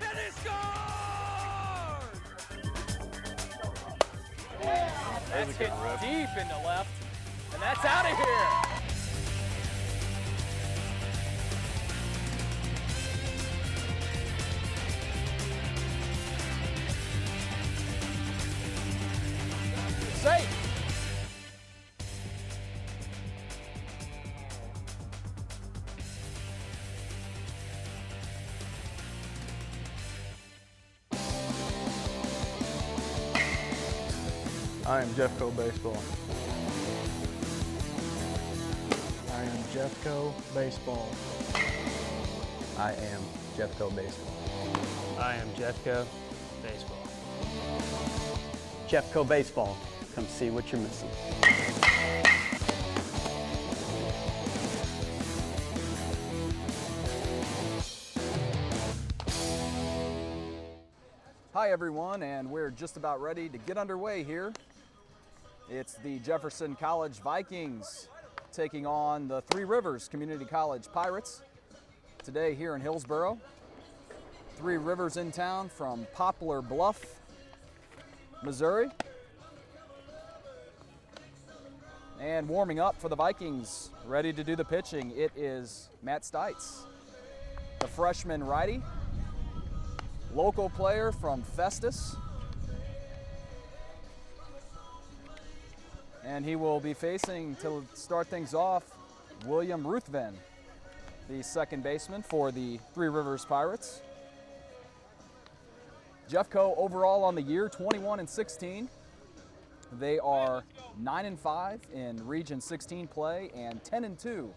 And he scores! That's hit deep into left, and that's out of here. Safe. I am Jeffco Baseball. I am Jeffco Baseball. I am Jeffco Baseball. I am Jeffco Baseball. Jeffco Baseball. Come see what you're missing. Hi everyone, and we're just about ready to get underway here. It's the Jefferson College Vikings taking on the Three Rivers Community College Pirates today here in Hillsboro. Three Rivers in town from Poplar, Bluff, Missouri. And warming up for the Vikings, ready to do the pitching, it is Matt Stites, the freshman righty, local player from Festus. And he will be facing, to start things off, William Ruthven, the second baseman for the Three Rivers Pirates. Jeffco overall on the year, 21-16. They are 9-5 in Region 16 play and 10-2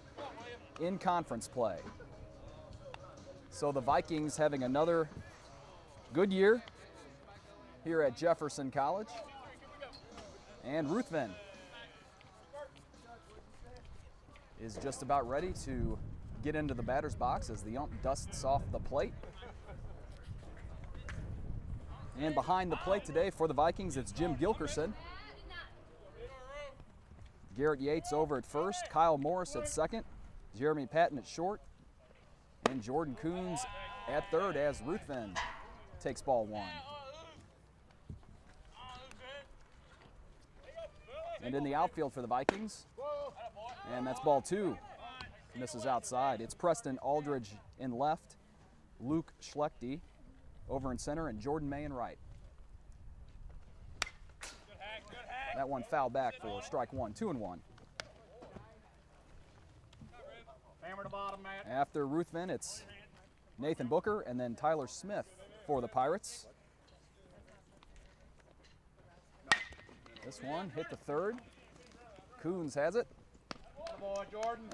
in conference play. So the Vikings having another good year here at Jefferson College. And Ruthven is just about ready to get into the batter's box as the ump dusts off the plate. And behind the plate today for the Vikings, it's Jim Gilkerson. Garrett Yates over at first, Kyle Morris at second, Jeremy Patton at short, and Jordan Coons at third as Ruthven takes ball one. And in the outfield for the Vikings, and that's ball two. Misses outside. It's Preston Aldridge in left, Luke Schlechte over in center, and Jordan May in right. That one foul back for strike one, 2-1. After Ruthven, it's Nathan Booker and then Tyler Smith for the Pirates. This one hit the third. Coons has it.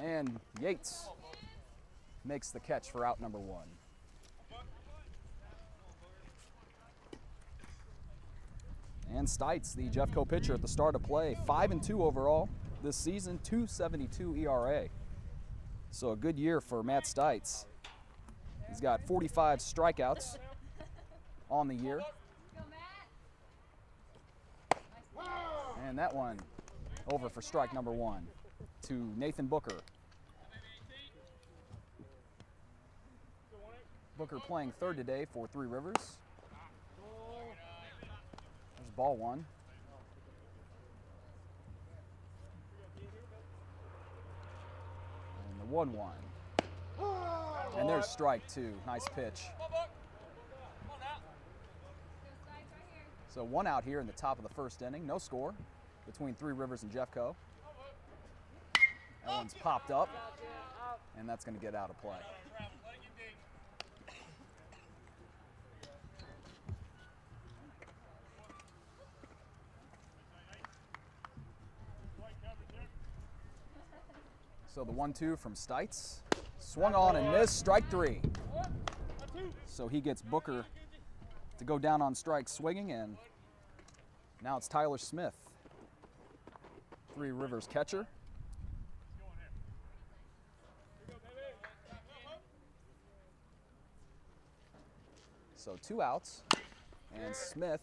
And Yates makes the catch for out number one. And Stites, the Jeffco pitcher at the start of play, 5-2 overall this season, 2.72 ERA. So a good year for Matt Stites. He's got 45 strikeouts on the year. And that one over for strike number one to Nathan Booker. Booker playing third today for Three Rivers. There's ball one. And the 1-1. And there's strike two. Nice pitch. So one out here in the top of the first inning. No score between Three Rivers and Jeffco. That one's popped up, and that's going to get out of play. So the 1-2 from Stites. Swung on and missed, strike three. So he gets Booker to go down on strike swinging, and now it's Tyler Smith, Three Rivers catcher. So two outs, and Smith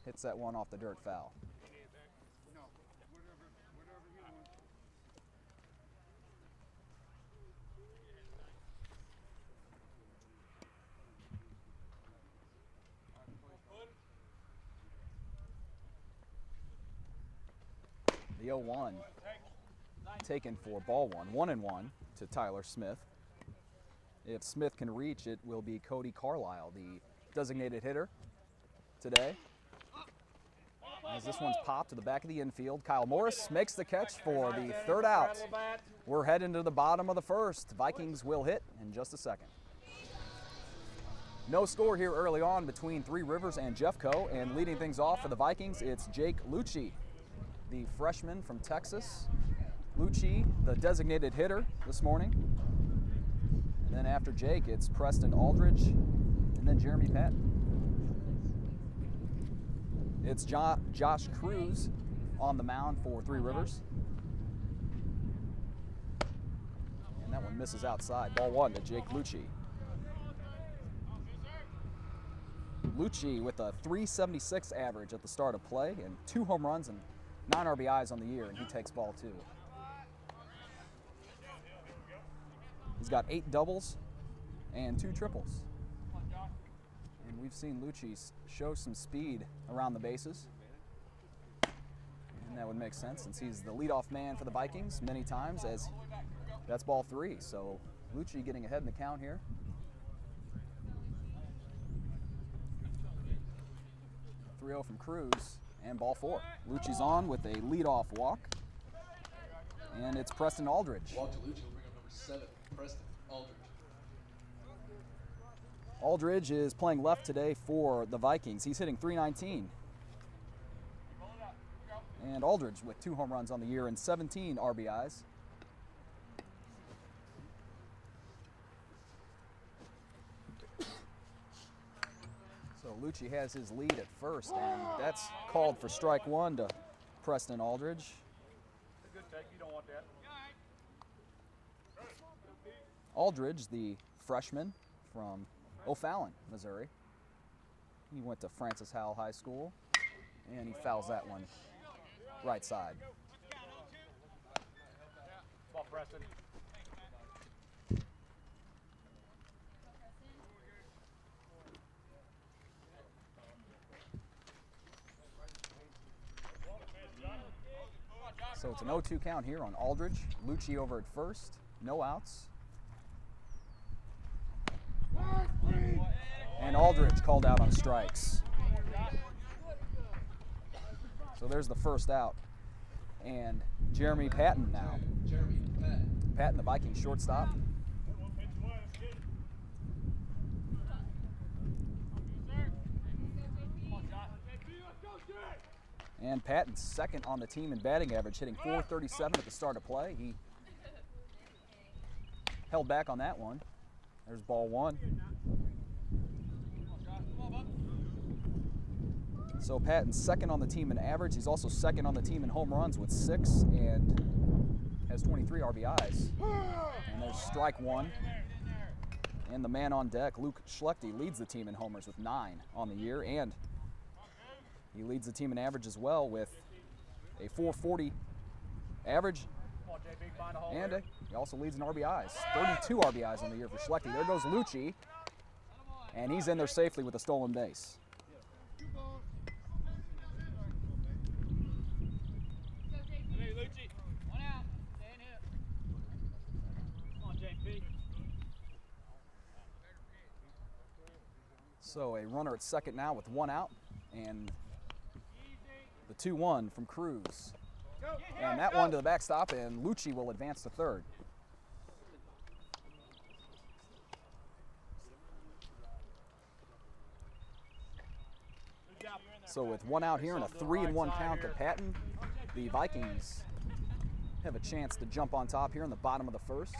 hits that one off the dirt foul. The 0-1 taken for ball one. 1-1 to Tyler Smith. If Smith can reach, it will be Cody Carlisle, the designated hitter today. As this one's popped to the back of the infield, Kyle Morris makes the catch for the third out. We're heading to the bottom of the first. Vikings will hit in just a second. No score here early on between Three Rivers and Jeffco, and leading things off for the Vikings, it's Jake Lucci, the freshman from Texas. Lucci, the designated hitter this morning. And then after Jake, it's Preston Aldridge, and then Jeremy Patton. It's Josh Cruz on the mound for Three Rivers. And that one misses outside. Ball one to Jake Lucci. Lucci with a .376 average at the start of play and 2 home runs and 9 RBIs on the year, and he takes ball 2. He's got 8 doubles and 2 triples. And we've seen Lucci show some speed around the bases. And that would make sense since he's the leadoff man for the Vikings many times, as that's ball 3. So Lucci getting ahead in the count here. 3-0 from Cruz, and ball 4. Lucci's on with a leadoff walk. And it's Preston Aldridge. Walk to Lucci will bring up number 7, Preston Aldridge. Aldridge is playing left today for the Vikings. He's hitting .319. And Aldridge with 2 home runs on the year and 17 RBIs. So Lucci has his lead at first, and that's called for strike 1 to Preston Aldridge. Good take. You don't want that. Aldridge, the freshman from O'Fallon, Missouri. He went to Francis Howell High School, and he fouls that one right side. Ball, Preston. So it's an 0-2 count here on Aldridge. Lucci over at first, no outs. And Aldridge called out on strikes. So there's the first out. And Jeremy Patton now. Jeremy Patton. Patton, the Vikings shortstop. And Patton's second on the team in batting average, hitting .437 at the start of play. He held back on that one. There's ball 1. So Patton's second on the team in average. He's also second on the team in home runs with 6 and has 23 RBIs. And there's strike 1. And the man on deck, Luke Schlechte, leads the team in homers with 9 on the year, and he leads the team in average as well with a .440 average, and he also leads in RBIs. 32 RBIs on the year for Schlechte. There goes Lucci, and he's in there safely with a stolen base. So a runner at second now with 1 out, and the 2-1 from Cruz. And that one to the backstop, and Lucci will advance to third. So with 1 out here and a 3-1 count to Patton, the Vikings have a chance to jump on top here in the bottom of the first.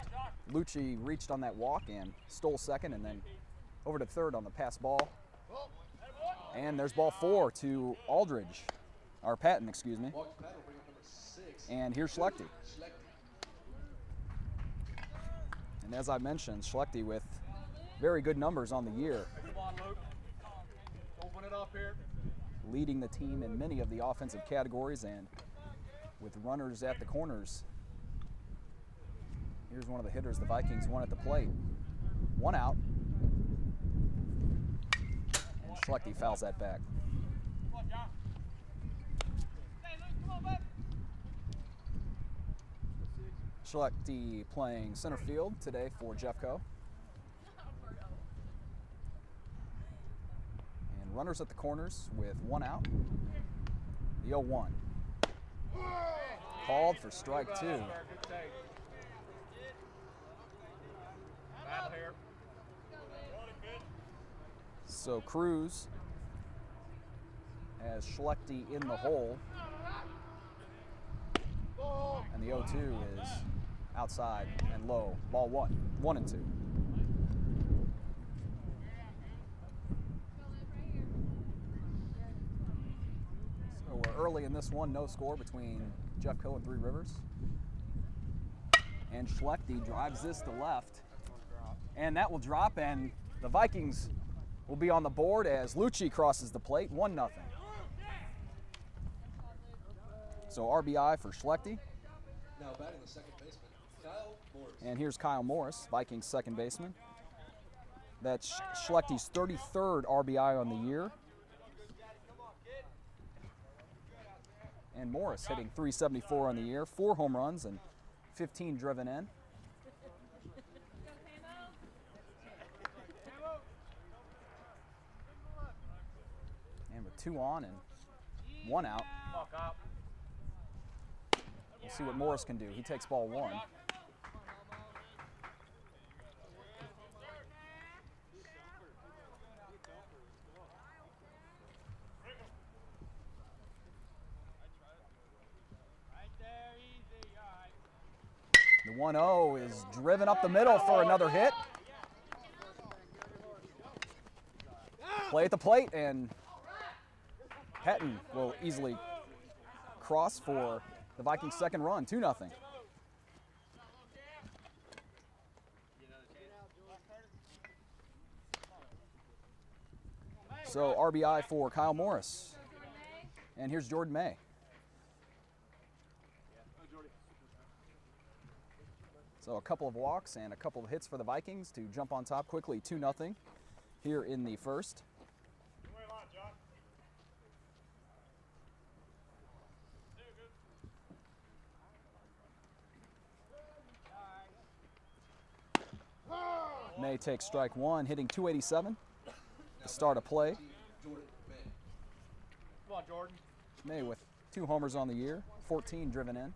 Lucci reached on that walk and stole second, and then over to third on the pass ball. And there's ball 4 to Aldridge. Or Patton, excuse me. And here's Schlechte. And as I mentioned, Schlechte with very good numbers on the year. Come on, Luke. Open it up here. Leading the team in many of the offensive categories and with runners at the corners. Here's one of the hitters the Vikings want at the plate. 1 out. And Schlechte fouls that back. Schlechte playing center field today for Jeffco. And runners at the corners with 1 out. The 0-1. Called for strike 2. So Cruz has Schlechte in the hole. And the 0-2 is outside and low. Ball 1. 1-2. So we're early in this one, no score between Jeffco and Three Rivers. And Schlechte drives this to left. And that will drop, and the Vikings will be on the board as Lucci crosses the plate, 1-0. So RBI for Schlechte. Now batting the second baseman, Kyle Morris. And here's Kyle Morris, Vikings second baseman. That's Schlechte's 33rd RBI on the year. And Morris hitting .374 on the year, 4 home runs and 15 driven in. And with 2 on and 1 out, we'll see what Morris can do. He takes ball 1. The 1-0 is driven up the middle for another hit. Play at the plate, and Hetton will easily cross for the Vikings' second run, 2-0. So RBI for Kyle Morris. And here's Jordan May. So a couple of walks and a couple of hits for the Vikings to jump on top quickly, 2-0 here in the first. May takes strike 1, hitting .287 to start a play. Jordan May. Come on, Jordan. May with 2 homers on the year, 14 driven in.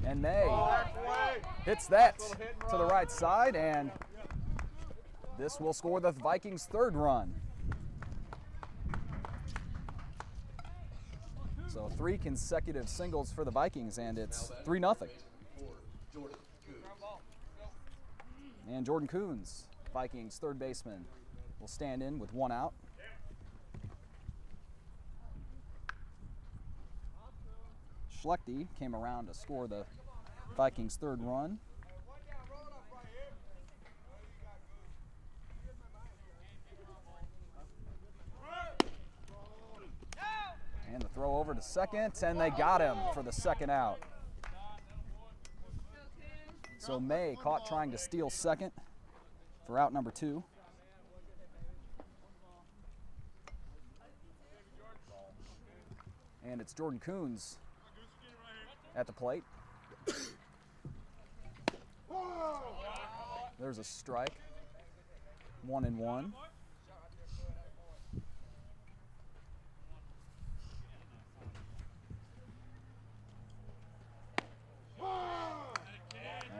And May hits that to the right side, and this will score the Vikings' 3rd run. So 3 consecutive singles for the Vikings, and it's 3-0. Jordan Coons. And Jordan Coons, Vikings' 3rd baseman, will stand in with 1 out. Schlechte came around to score the Vikings' 3rd run. And the throw over to second, and they got him for the 2nd out. So May caught trying to steal second for out number 2. And it's Jordan Coons at the plate. There's a strike. 1-1.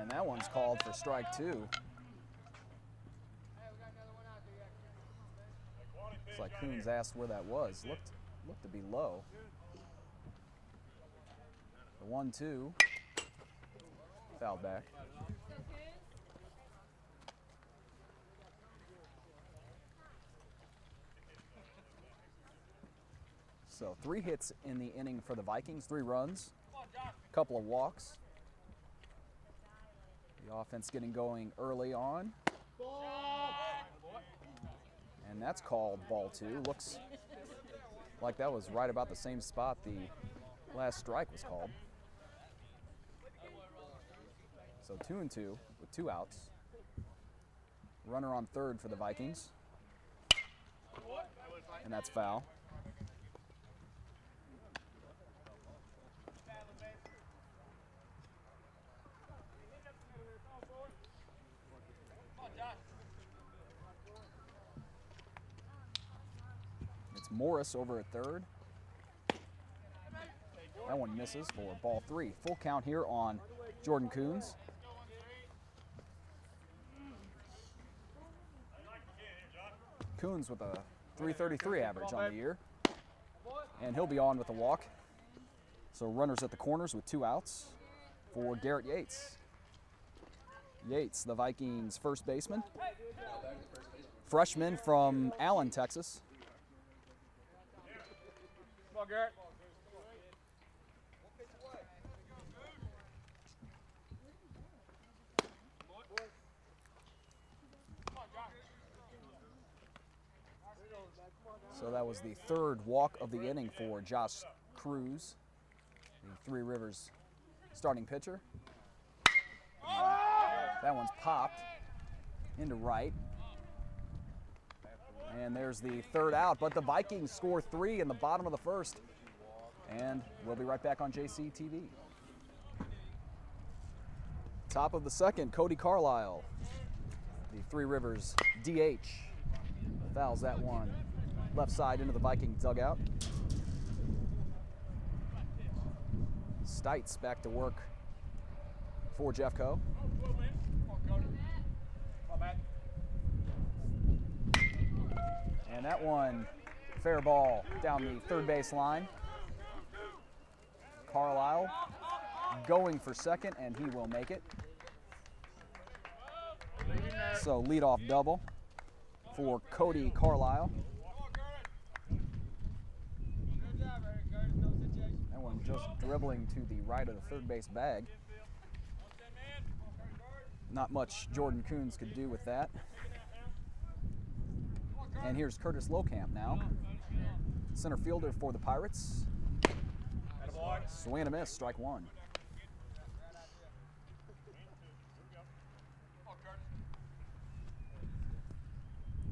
And that one's called for strike 2. Looks like Coons asked where that was. Looked to be low. The 1-2. Foul back. So 3 hits in the inning for the Vikings, 3 runs, a couple of walks. The offense getting going early on. And that's called ball 2. Looks like that was right about the same spot the last strike was called. So 2-2 with 2 outs. Runner on third for the Vikings. And that's foul. Morris over at third. That one misses for ball 3. Full count here on Jordan Coons. Coons with a .333 average on the year. And he'll be on with a walk. So runners at the corners with 2 outs for Garrett Yates. Yates, the Vikings' first baseman. Freshman from Allen, Texas. Come on, Garrett. So that was the 3rd walk of the inning for Josh Cruz, the Three Rivers starting pitcher. That one's popped into right. And there's the 3rd out, but the Vikings score 3 in the bottom of the 1st. And we'll be right back on JCTV. Top of the 2nd, Cody Carlisle, the Three Rivers DH, fouls that one left side into the Viking dugout. Stites back to work for Jeffco. And that one, fair ball down the 3rd base line. Carlisle going for second, and he will make it. So leadoff double for Cody Carlisle. That one just dribbling to the right of the 3rd base bag. Not much Jordan Coons could do with that. And here's Curtis Lowcamp now. Center fielder for the Pirates. Swing and a miss, strike 1.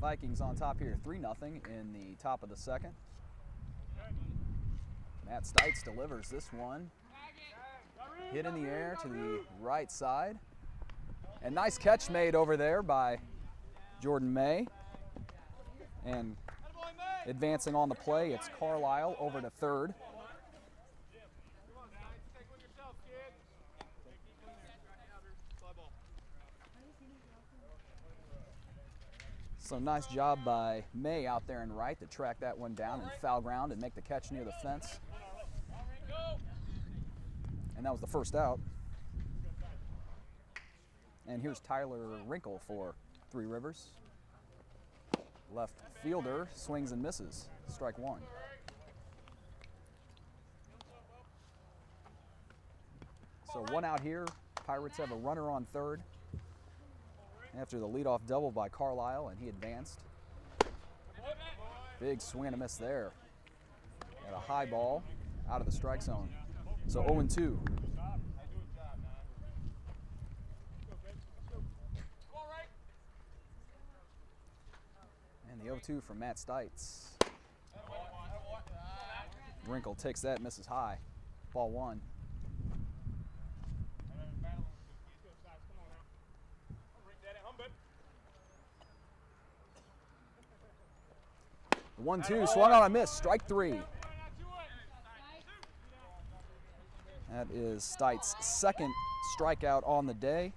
Vikings on top here, 3-0 in the top of the 2nd. Matt Stites delivers this one. Hit in the air to the right side. And nice catch made over there by Jordan May. And advancing on the play, it's Carlisle over to 3rd. So nice job by May out there in right to track that one down and foul ground and make the catch near the fence. And that was the 1st out. And here's Tyler Wrinkle for Three Rivers. Left fielder swings and misses, strike 1. So 1 out here. Pirates have a runner on 3rd. After the leadoff double by Carlisle, and he advanced. Big swing and a miss there. And a high ball out of the strike zone. So 0-2. And the 0-2 from Matt Stites. Wrinkle takes that, misses high. Ball 1. The 1-2 swung on a miss, strike 3. That is Stites' 2nd strikeout on the day.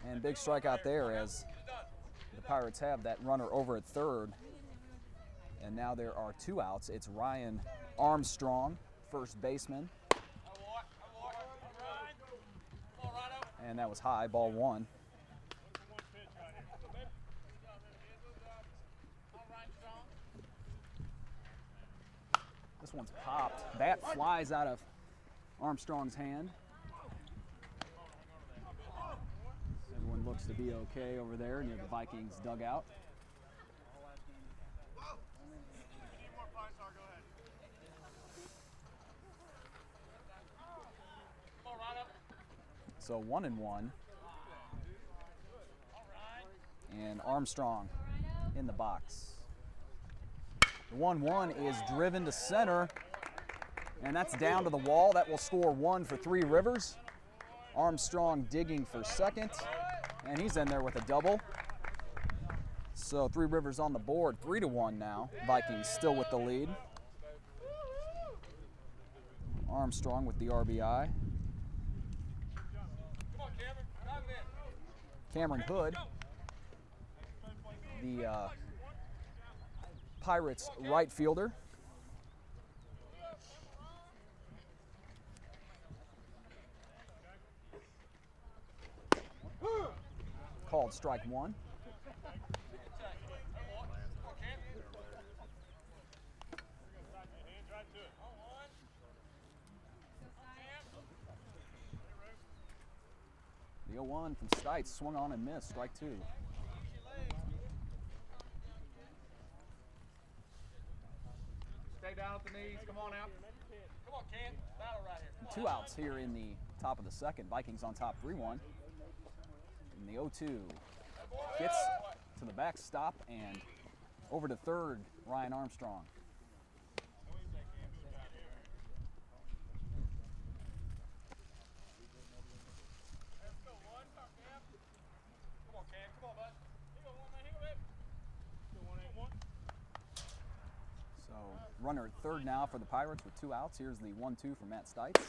And big strikeout there as the Pirates have that runner over at 3rd. And now there are 2 outs. It's Ryan Armstrong, first baseman. And that was high, ball 1. This one's popped. Bat flies out of Armstrong's hand. Everyone looks to be okay over there near the Vikings dugout. So 1-1. And Armstrong in the box. The 1-1 is driven to center, and that's down to the wall. That will score 1 for Three Rivers. Armstrong digging for second, and he's in there with a double. So Three Rivers on the board, 3-1 now. Vikings still with the lead. Armstrong with the RBI. Cameron Hood, the Pirates right fielder. Called strike one. The 0-1 from Stites swung on and missed, strike two. Stay down at the knees. Come on out. Come on, Cam. Battle right here. 2 outs here in the top of the second. Vikings on top 3-1. And the 0-2 gets to the backstop and over to third, Ryan Armstrong. So runner at third now for the Pirates with 2 outs. Here's the 1-2 from Matt Stites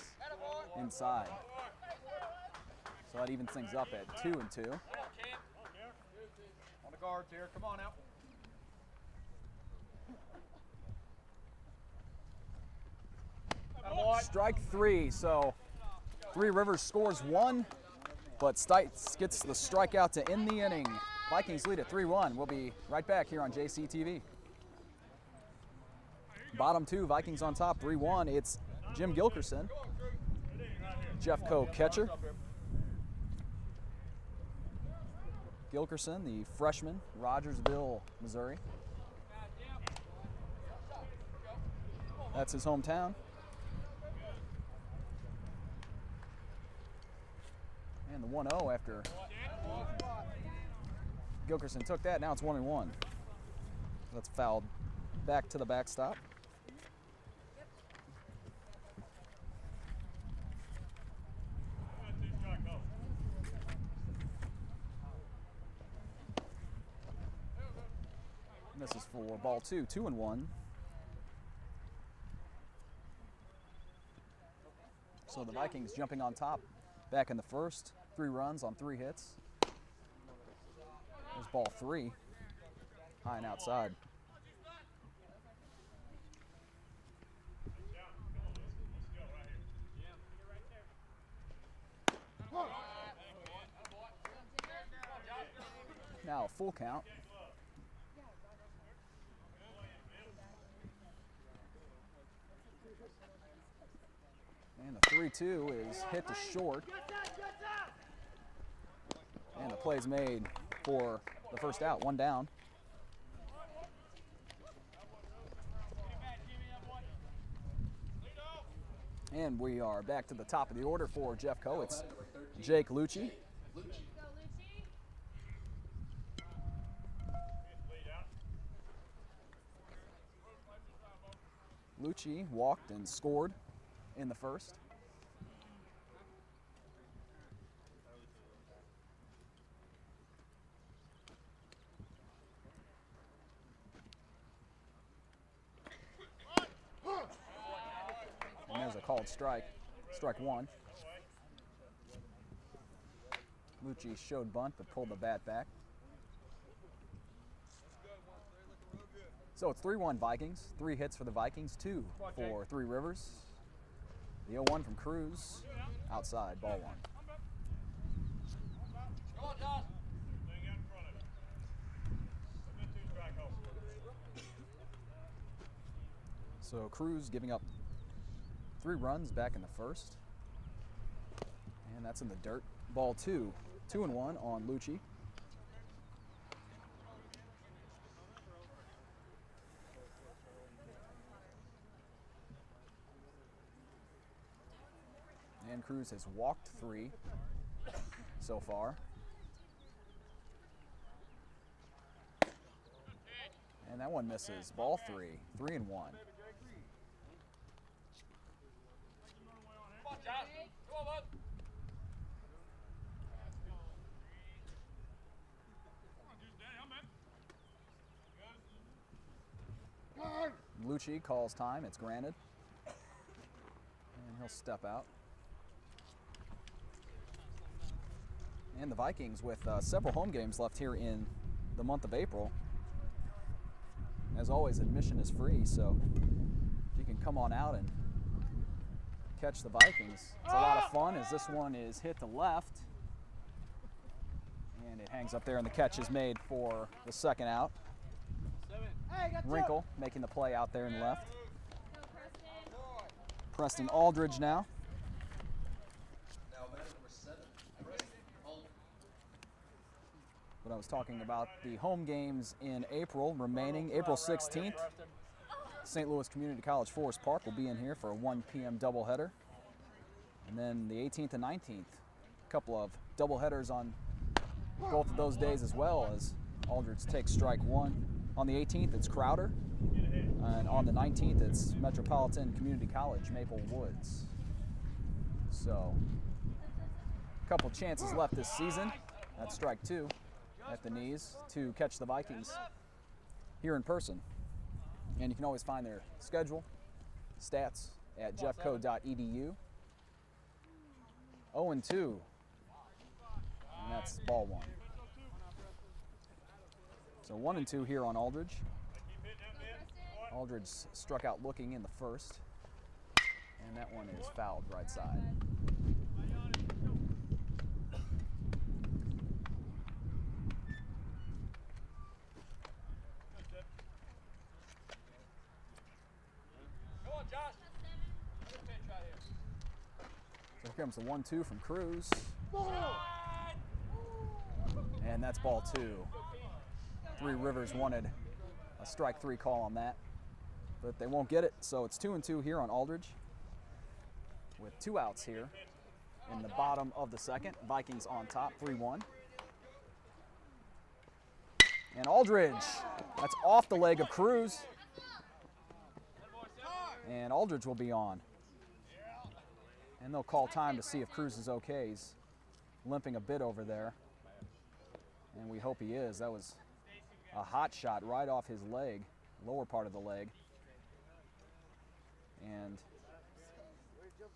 inside. So that evens things up at 2-2. On the guards here. Come on out. Strike three. So Three Rivers scores 1, but Stites gets the strikeout to end the inning. Vikings lead at 3-1. We'll be right back here on JCTV. Bottom 2, Vikings on top 3-1. It's Jim Gilkerson, Jeffco catcher. Gilkerson, the freshman, Rogersville, Missouri. That's his hometown. And the 1-0 after Gilkerson took that. Now it's 1-1. That's fouled back to the backstop. And this is for ball 2, 2-1. So the Vikings jumping on top back in the first. 3 runs on 3 hits. There's ball 3, high and outside. Now a full count. And the 3-2 is hit to short. And the play's made for the first out, 1 down. And we are back to the top of the order for Jeffco. It's Jake Lucci. Lucci walked and scored in the first. And there's a called strike, strike 1. Lucci showed bunt but pulled the bat back. So it's 3-1 Vikings. 3 hits for the Vikings, 2 for Three Rivers. The 0-1 from Cruz, outside, ball 1. So Cruz giving up 3 runs back in the first. And that's in the dirt. Ball 2, 2-1 on Lucci. And Cruz has walked 3 so far. And that one misses. Ball 3, 3-1. Lucci calls time. It's granted. And he'll step out. And the Vikings with several home games left here in the month of April. As always, admission is free, so if you can come on out and catch the Vikings, it's a lot of fun as this one is hit to left. And it hangs up there, and the catch is made for the second out. Wrinkle making the play out there and left. Preston Aldridge now. Now batting number 7, Preston Aldridge. But I was talking about the home games in April remaining. April 16th, St. Louis Community College Forest Park will be in here for a 1 p.m. doubleheader. And then the 18th and 19th, a couple of doubleheaders on both of those days as well, as Aldridge takes strike one. On the 18th, it's Crowder. And on the 19th, it's Metropolitan Community College, Maple Woods. So, a couple chances left this season. That's strike two at the knees to catch the Vikings here in person. And you can always find their schedule, stats at jeffco.edu. 0-2. And that's ball one. So 1-2 here on Aldridge. Aldridge struck out looking in the first. And that one is fouled right side. Come on, Josh. Good pitch right here. So here comes the 1-2 from Cruz. And that's ball two. Three Rivers wanted a strike three call on that, but they won't get it. So it's 2-2 here on Aldridge with two outs here in the bottom of the second. Vikings on top, 3-1. And Aldridge, that's off the leg of Cruz. And Aldridge will be on. And they'll call time to see if Cruz is okay. He's limping a bit over there. And we hope he is. That was a hot shot right off his leg, lower part of the leg. And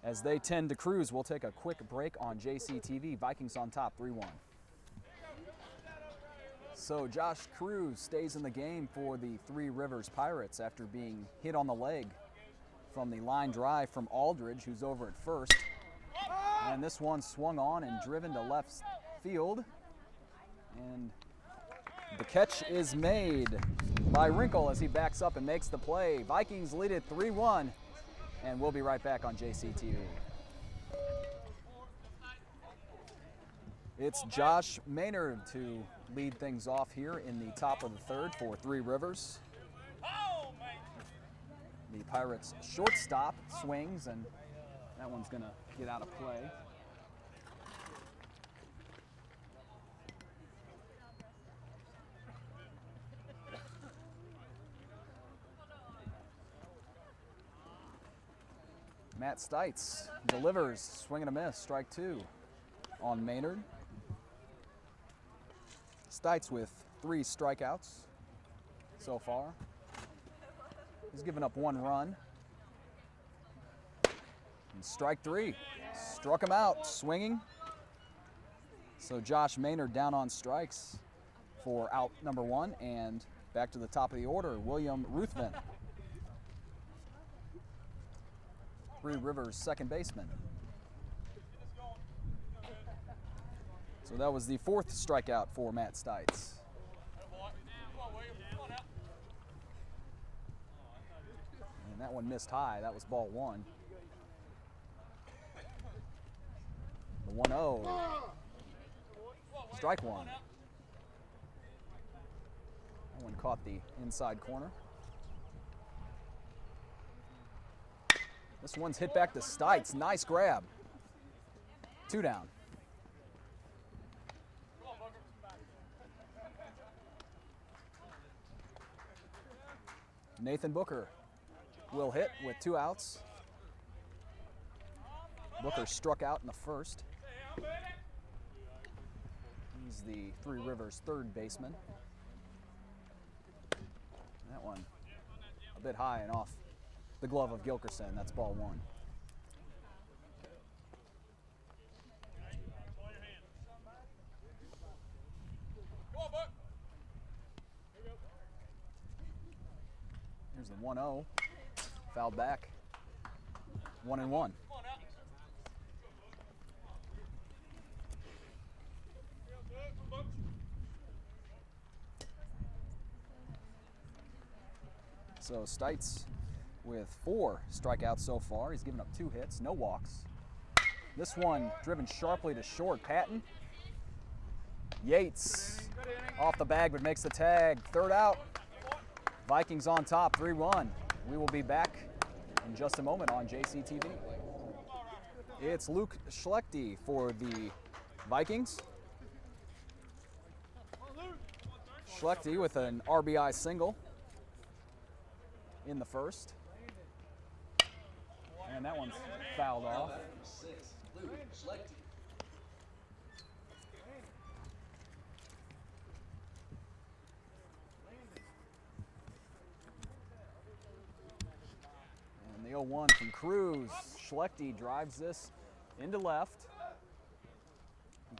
as they tend to Cruz, we'll take a quick break on JCTV. Vikings on top, 3-1. So Josh Cruz stays in the game for the Three Rivers Pirates after being hit on the leg from the line drive from Aldridge, who's over at first. And this one swung on and driven to left field. And the catch is made by Wrinkle as he backs up and makes the play. Vikings lead it 3-1, and we'll be right back on JCTV. It's Josh Maynard to lead things off here in the top of the third for Three Rivers. The Pirates' shortstop swings, and that one's going to get out of play. Matt Stites delivers, swing and a miss, strike two on Maynard. Stites with 3 strikeouts so far. He's given up 1 run. And strike 3, struck him out, swinging. So Josh Maynard down on strikes for out number 1, and back to the top of the order, William Ruthven. Three Rivers second baseman. So that was the 4th strikeout for Matt Stites. And that one missed high. That was ball 1. The 1-0. Strike 1. That one caught the inside corner. This one's hit back to Stites. Nice grab. 2 down. Nathan Booker will hit with 2 outs. Booker struck out in the first. He's the Three Rivers third baseman. That one, a bit high and off the glove of Gilkerson. That's ball 1. Here's the 1-0. Fouled back. 1-1. So Stites with 4 strikeouts so far. He's given up 2 hits, no walks. This one driven sharply to short. Patton. Yates off the bag but makes the tag. 3rd out. Vikings on top, 3-1. We will be back in just a moment on JCTV. It's Luke Schlechte for the Vikings. Schlechte with an RBI single in the first. And that one's fouled off. Number 6, Luke Schlechte. And the 0-1 from Cruz. Schlechte drives this into left.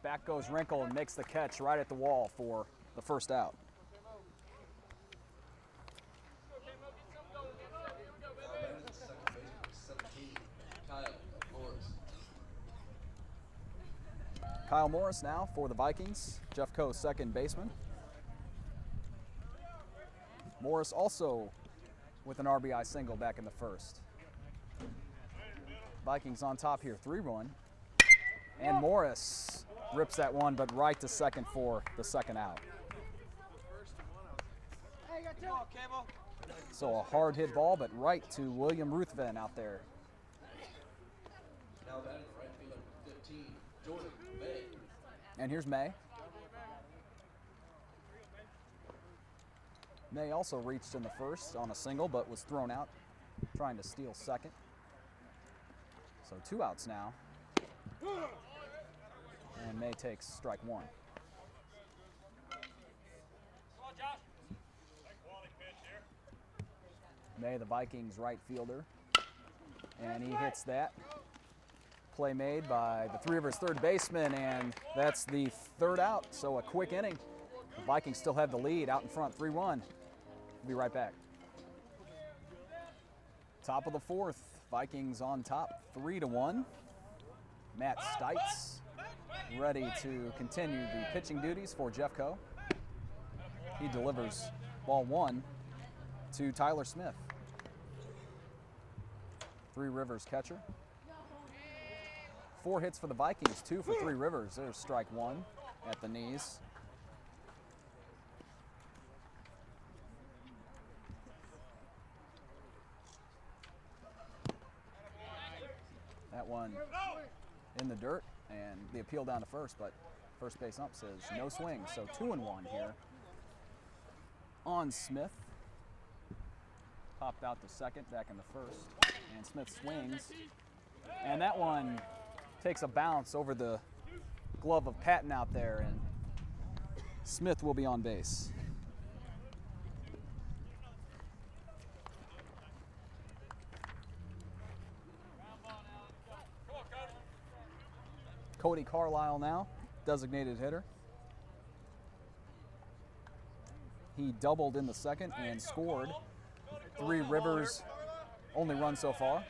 Back goes Wrinkle and makes the catch right at the wall for the first out. Kyle Morris now for the Vikings. Jeffco, second baseman. Morris also with an RBI single back in the first. Vikings on top here, 3-1. And Morris rips that one, but right to second for the second out. So a hard hit ball, but right to William Ruthven out there. Now batting right fielder 15, Jordan May. And here's May. May also reached in the first on a single, but was thrown out, trying to steal second. So 2 outs now. And May takes strike 1. May, the Vikings right fielder. And he hits that. Play made by the Three Rivers third baseman, and that's the 3rd out. So a quick inning. The Vikings still have the lead out in front, 3-1. We'll be right back. Top of the 4th, Vikings on top, 3-1. Matt Stites ready to continue the pitching duties for Jeffco. He delivers ball 1 to Tyler Smith. Three Rivers catcher. 4 hits for the Vikings, 2 for Three Rivers. There's strike 1 at the knees. That one in the dirt, and the appeal down to first, but first base ump says no swing. So 2-1 here on Smith. Popped out to second, back in the first, and Smith swings. And that one takes a bounce over the glove of Patton out there, and Smith will be on base. Cody Carlisle now, designated hitter. He doubled in the second and scored. Three Rivers only run so far.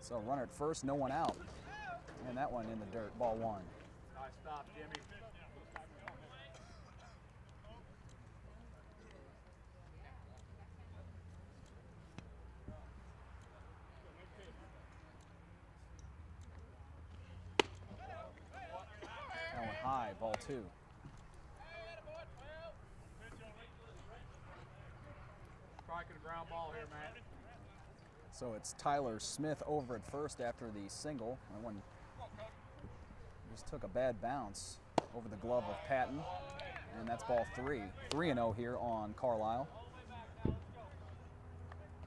So runner at first, no one out. And that one in the dirt, ball 1. Nice stop, Jimmy. That one high, ball 2. Striking a ground ball here, Matt. So it's Tyler Smith over at first after the single. That one just took a bad bounce over the glove of Patton. And that's ball 3. 3-0 here on Carlisle.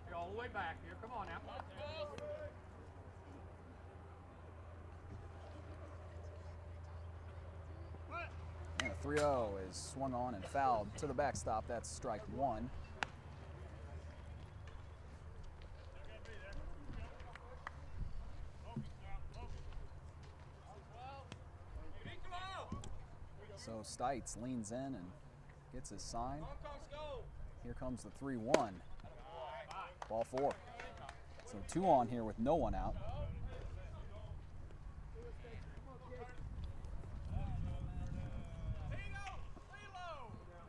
You're all the way back here. Come on now. And a 3-0 is swung on and fouled to the backstop. That's strike one. So Stites leans in and gets his sign. Here comes the 3-1. Ball four. So 2 on here with no one out.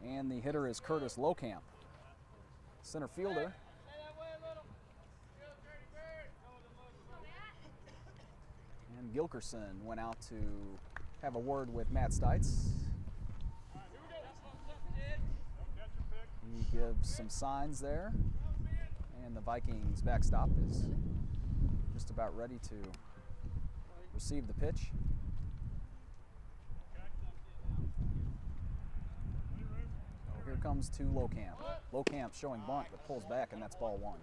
And the hitter is Curtis Lowcamp, center fielder. And Gilkerson went out to have a word with Matt Stites. He gives some signs there, and the Vikings backstop is just about ready to receive the pitch. So here comes to Lowcamp. Lowcamp showing bunt, but pulls back, and that's ball one.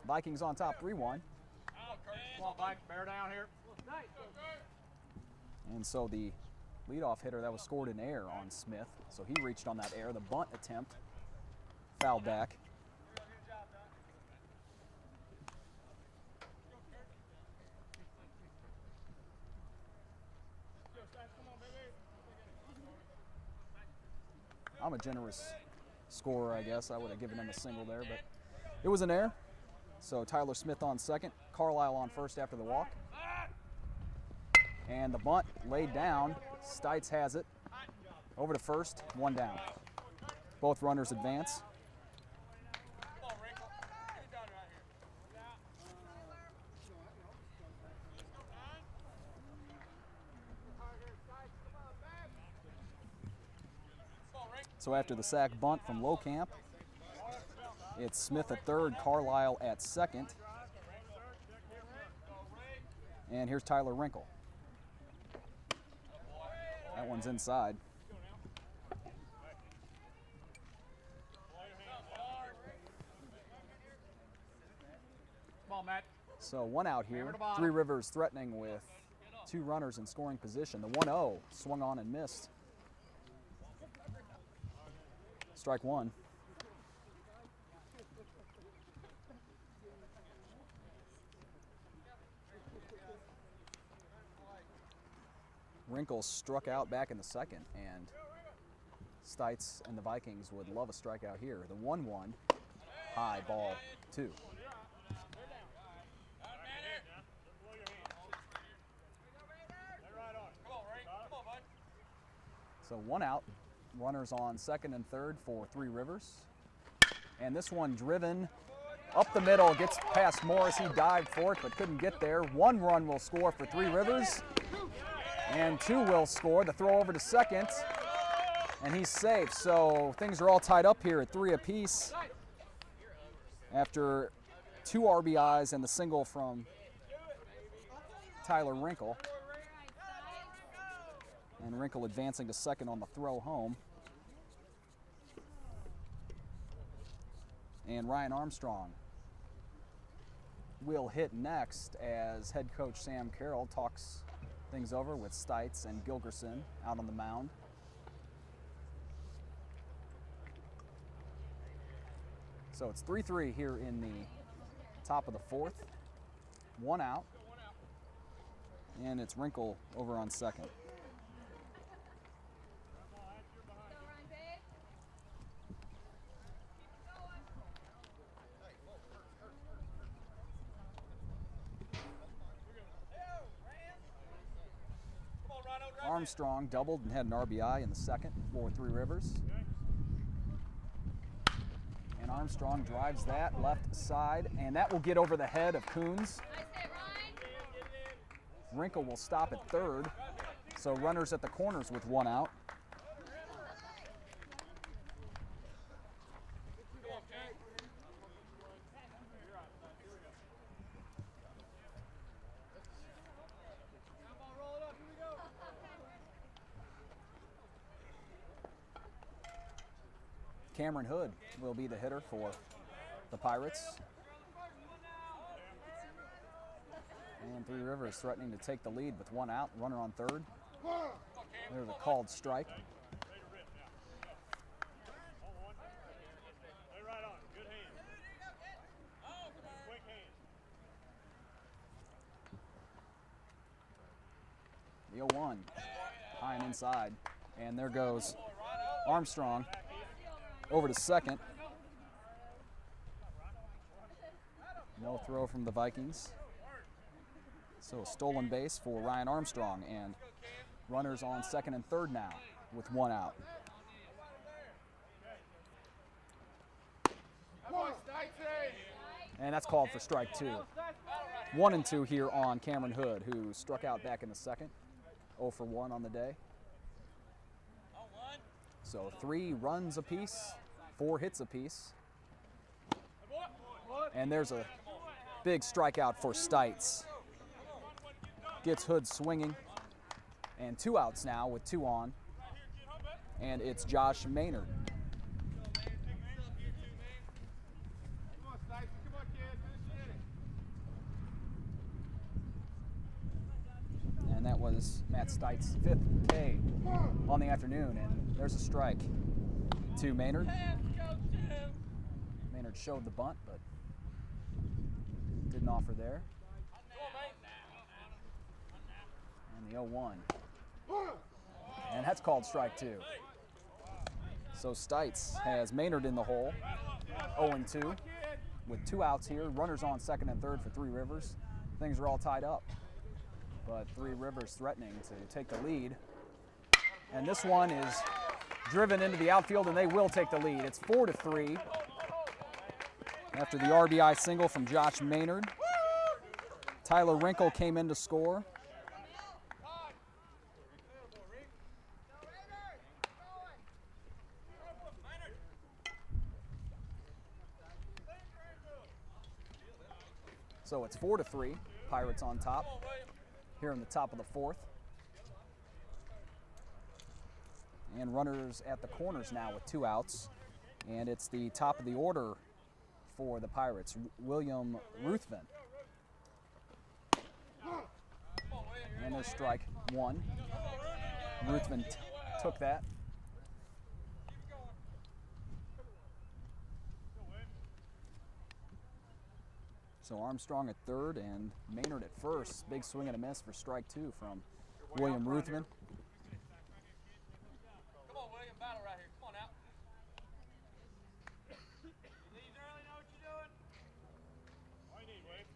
Vikings on top, 3-1. Come on, Mike, bear down here. And so the leadoff hitter, that was scored in air on Smith. So he reached on that air. The bunt attempt, fouled back. I'm a generous scorer, I guess. I would have given him a single there, but it was an error. So Tyler Smith on second, Carlisle on first after the walk. And the bunt laid down. Stites has it. Over to first, 1 down. Both runners advance. So after the sack bunt from Lowcamp, it's Smith at third, Carlisle at second. And here's Tyler Wrinkle. That one's inside. Come on, Matt. So 1 out here. Three Rivers threatening with 2 runners in scoring position. The 1-0 swung on and missed. Strike one. Wrinkle struck out back in the second, and Stites and the Vikings would love a strikeout here. The 1-1, high, ball 2. So 1 out, runners on second and third for Three Rivers. And this one driven up the middle, gets past Morris. He dived for it but couldn't get there. 1 run will score for Three Rivers. And 2 will score. The throw over to second, and he's safe. So things are all tied up here at 3 apiece after 2 RBIs and the single from Tyler Wrinkle. And Wrinkle advancing to second on the throw home. And Ryan Armstrong will hit next as head coach Sam Carroll talks things over with Stites and Gilkerson out on the mound. So it's 3-3 here in the top of the 4th. 1 out. And it's Wrinkle over on second. Armstrong doubled and had an RBI in the second for Three Rivers. And Armstrong drives that left side, and that will get over the head of Coons. Wrinkle will stop at third, so runners at the corners with 1 out. Cameron Hood will be the hitter for the Pirates. And Three Rivers threatening to take the lead with one out, runner on third. There's a called strike. The 0-1, high and inside. And there goes Armstrong over to second. No throw from the Vikings. So a stolen base for Ryan Armstrong, and runners on second and third now with one out. And that's called for strike two. 1-2 here on Cameron Hood, who struck out back in the second. 0 for 1 on the day. So 3 runs apiece, 4 hits apiece. And there's a big strikeout for Stites. Gets Hood swinging. And 2 outs now with 2 on. And it's Josh Maynard. And that was Matt Stites' 5th K on the afternoon. And there's a strike to Maynard. Maynard showed the bunt, but didn't offer there. And the 0-1. And that's called strike two. So Stites has Maynard in the hole, 0-2, with 2 outs here. Runners on second and third for Three Rivers. Things are all tied up, but Three Rivers threatening to take the lead. And this one is driven into the outfield, and they will take the lead. It's 4-3 after the RBI single from Josh Maynard. Tyler Wrinkle came in to score. So it's 4-3, Pirates on top here in the top of the 4th. And runners at the corners now with 2 outs. And it's the top of the order for the Pirates, William Ruthven. And there's strike 1. Ruthven took that. So Armstrong at third and Maynard at first. Big swing and a miss for strike 2 from William Ruthven. Come on, William, battle right here. Come on out. You leave early, know what you're doing? All you need, William.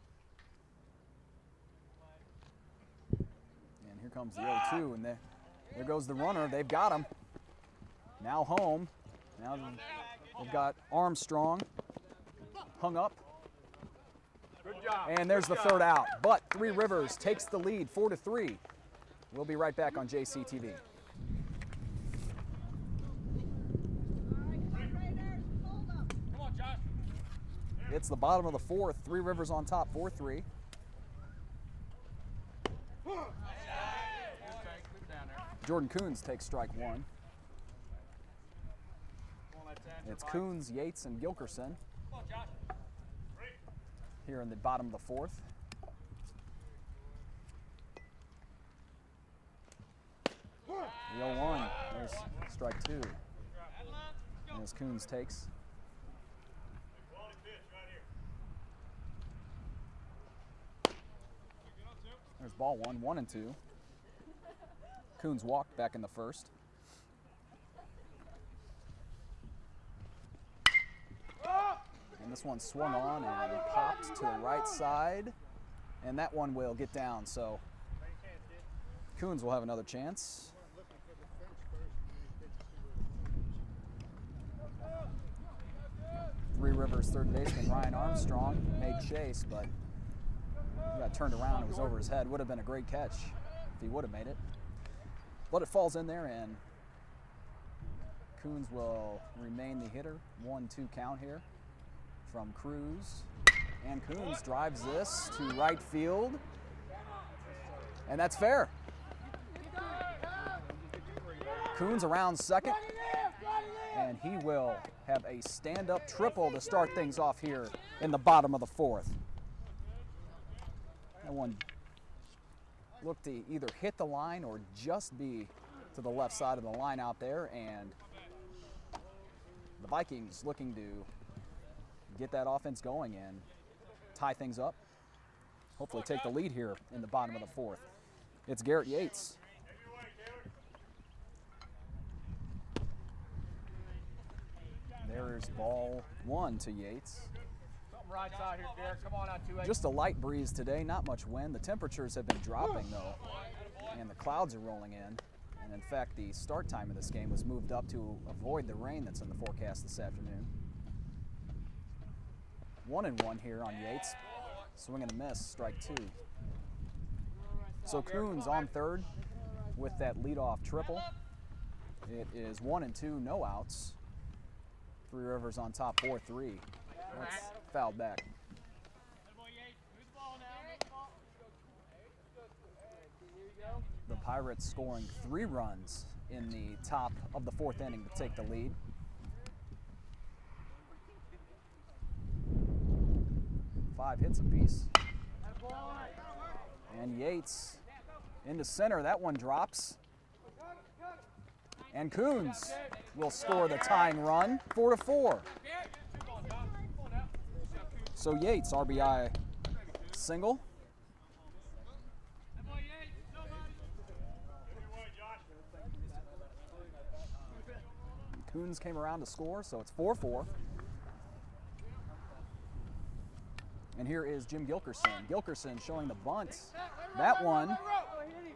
And here comes the 0-2, and there goes the runner. They've got him. Now home. Now they've got Armstrong hung up. Good job. And there's the 3rd out. But Three Rivers takes the lead, 4-3. We'll be right back on JCTV. Come on, Josh. It's the bottom of the 4th. Three Rivers on top, 4-3. Jordan Coons takes strike 1. It's Coons, Yates, and Gilkerson here in the bottom of the 4th. The 0-1, there's strike 2. And as Coons takes. There's ball 1, 1-2. Coons walked back in the 1st. And this one swung on and popped to the right side. And that one will get down, so Coons will have another chance. Three Rivers third baseman Ryan Armstrong made chase, but he got turned around. It was over his head. Would have been a great catch if he would have made it. But it falls in there, and Coons will remain the hitter. 1-2 count here from Cruz. And Coons drives this to right field. And that's fair. Coons around second. And he will have a stand-up triple to start things off here in the bottom of the 4th. That one look to either hit the line or just be to the left side of the line out there, and the Vikings looking to get that offense going and tie things up. Hopefully take the lead here in the bottom of the fourth. It's Garrett Yates. There's ball one to Yates. Something right side here, Derek. Come on out, 2-8. Just a light breeze today, not much wind. The temperatures have been dropping though, and the clouds are rolling in. And in fact, the start time of this game was moved up to avoid the rain that's in the forecast this afternoon. 1-1 here on Yates. Swing and a miss, strike two. So Coons on third with that leadoff triple. It is 1-2, no outs. Three Rivers on top, 4-3. That's fouled back. The Pirates scoring 3 runs in the top of the fourth inning to take the lead. Five hits apiece. And Yates into center. That one drops. And Coons will score the tying run, 4-4. So Yates, RBI single. Coons came around to score, so it's 4-4. And here is Jim Gilkerson. Gilkerson showing the bunt. That one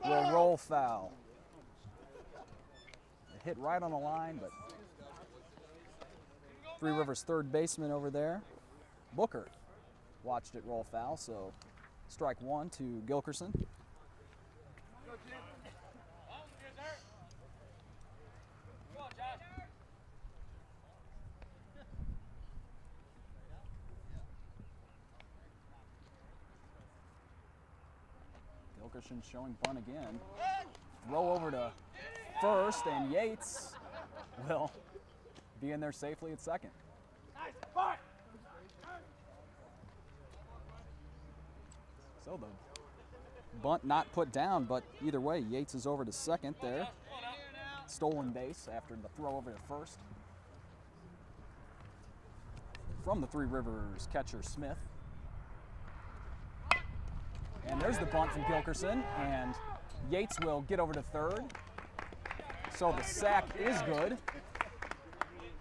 will roll foul. It hit right on the line, but Three Rivers third baseman over there, Booker, watched it roll foul, so strike one to Gilkerson. Gilkerson showing bunt again. Throw over to first, and Yates will be in there safely at second. So the bunt not put down, but either way, Yates is over to second there. Stolen base after the throw over to first. From the Three Rivers catcher, Smith. And there's the bunt from Gilkerson, and Yates will get over to third. So the sack is good,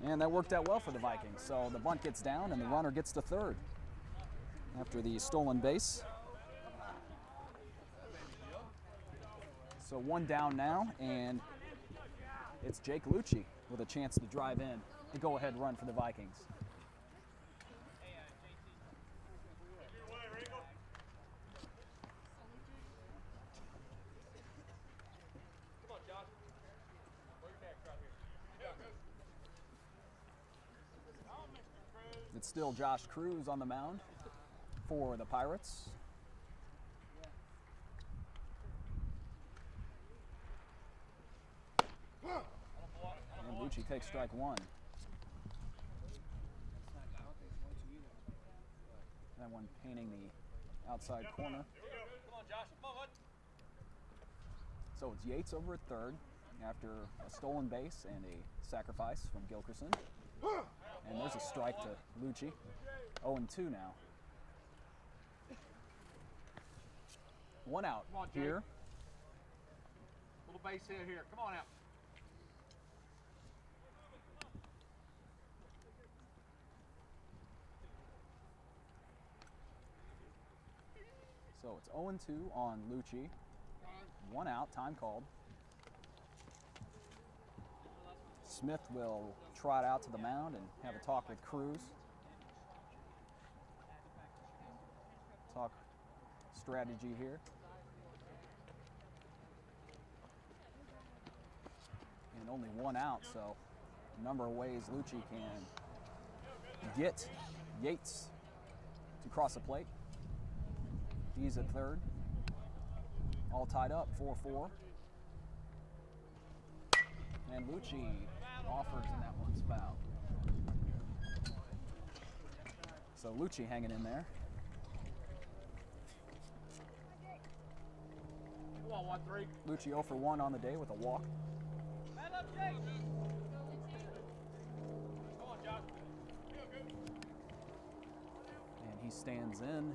and that worked out well for the Vikings. So the bunt gets down, and the runner gets to third after the stolen base. So one down now, and it's Jake Lucci with a chance to drive in the go-ahead run for the Vikings. It's still Josh Cruz on the mound for the Pirates. And Lucci takes strike one. That one painting the outside corner. So it's Yates over at third after a stolen base and a sacrifice from Gilkerson. And there's a strike to Lucci. 0-2 now. One out here. Little base hit here. Come on out. So it's 0-2 on Lucci. One out, time called. Smith will trot out to the mound and have a talk with Cruz. Talk strategy here. And only one out, so a number of ways Lucci can get Yates to cross the plate. He's at third. All tied up, 4-4. And Lucci offers, and that one's foul. So Lucci hanging in there. Come on, 1-3. Lucci 0 for 1 on the day with a walk. Man up, Jake. Come on, Josh. And he stands in.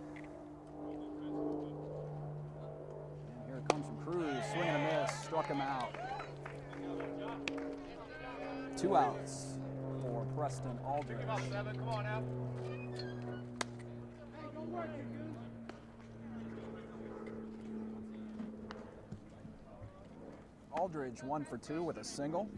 And here it comes from Cruz. Swing and a miss. Struck him out. 2 outs for Preston Aldridge. Come on, 7. Come on now. Aldridge 1 for 2 with a single.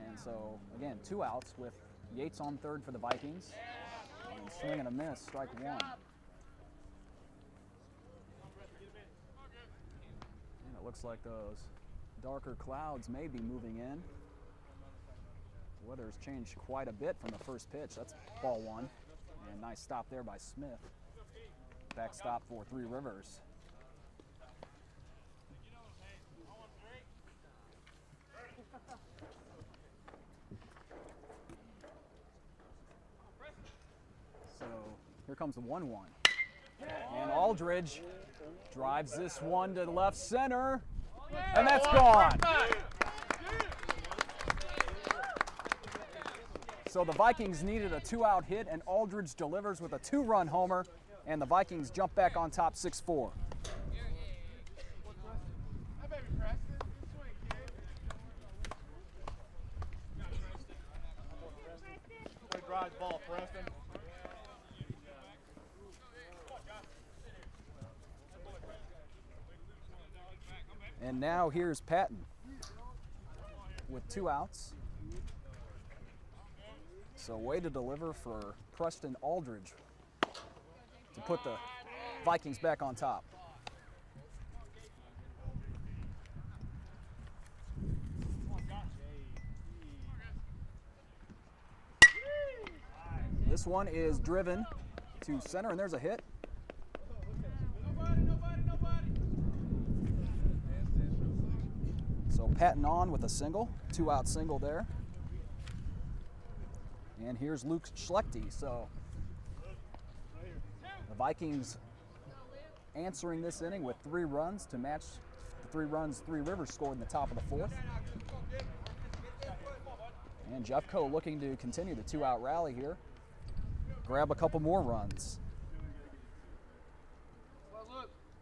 And so, again, 2 outs with Yates on third for the Vikings. And swing and a miss, strike 1. And it looks like those darker clouds may be moving in. The weather's changed quite a bit from the first pitch. That's ball 1. And nice stop there by Smith. Backstop for Three Rivers. So here comes the 1-1. And Aldridge drives this one to left center. And that's gone. So the Vikings needed a 2-out hit, and Aldridge delivers with a 2-run homer, and the Vikings jump back on top 6-4. Drive ball, Preston. And now here's Patton with 2 outs. So way to deliver for Preston Aldridge to put the Vikings back on top. This one is driven to center, and there's a hit. So Patton on with a single, 2-out single there. And here's Luke Schlechte. So the Vikings answering this inning with 3 runs to match the 3 runs Three Rivers scored in the top of the 4th. And Jeffco looking to continue the 2-out rally here. Grab a couple more runs.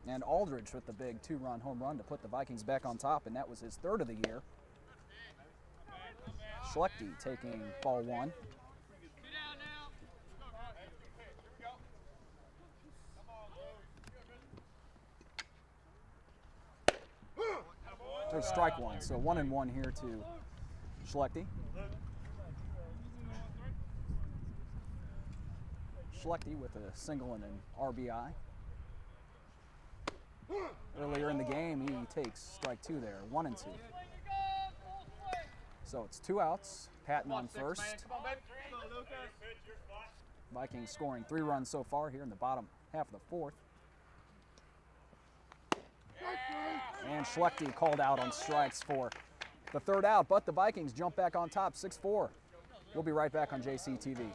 And Aldridge with the big 2-run home run to put the Vikings back on top, and that was his 3rd of the year. Schlechte taking ball 1. There's strike 1, so 1-1 here to Schlechte. Schlechte with a single and an RBI. Earlier in the game, he takes strike 2 there, 1-2. So it's 2 outs. Patton on first. Vikings scoring 3 runs so far here in the bottom half of the 4th. And Schlechte called out on strikes for the 3rd out, but the Vikings jump back on top 6-4. We'll be right back on JCTV.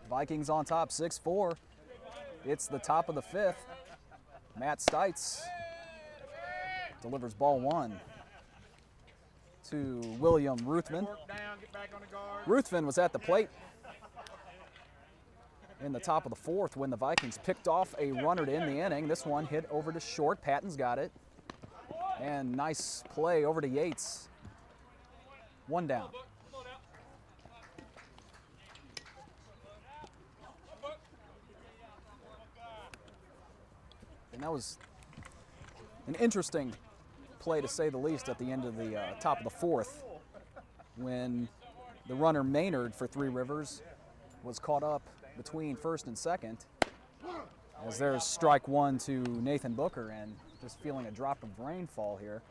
Vikings on top 6-4. It's the top of the 5th. Matt Stites delivers ball 1 to William Ruthven. Ruthven was at the plate in the top of the 4th when the Vikings picked off a runner to end the inning. This one hit over to short. Patton's got it. And nice play over to Yates. 1 down. And that was an interesting play, to say the least, at the end of the top of the 4th, when the runner Maynard for Three Rivers was caught up between 1st and 2nd, as there's strike 1 to Nathan Booker, and just feeling a drop of rainfall here.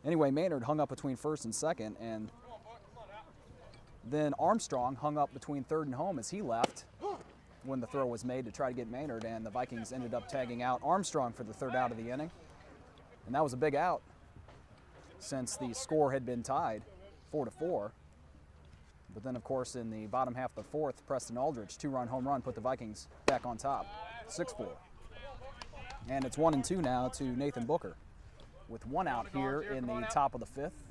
Anyway, Maynard hung up between 1st and 2nd, and then Armstrong hung up between 3rd and home as he left when the throw was made to try to get Maynard, and the Vikings ended up tagging out Armstrong for the 3rd out of the inning. And that was a big out since the score had been tied 4-4. But then, of course, in the bottom half of the fourth, Preston Aldrich, 2-run home run, put the Vikings back on top, 6-4. And it's 1-2 now to Nathan Booker, with 1 out here in the top of the fifth,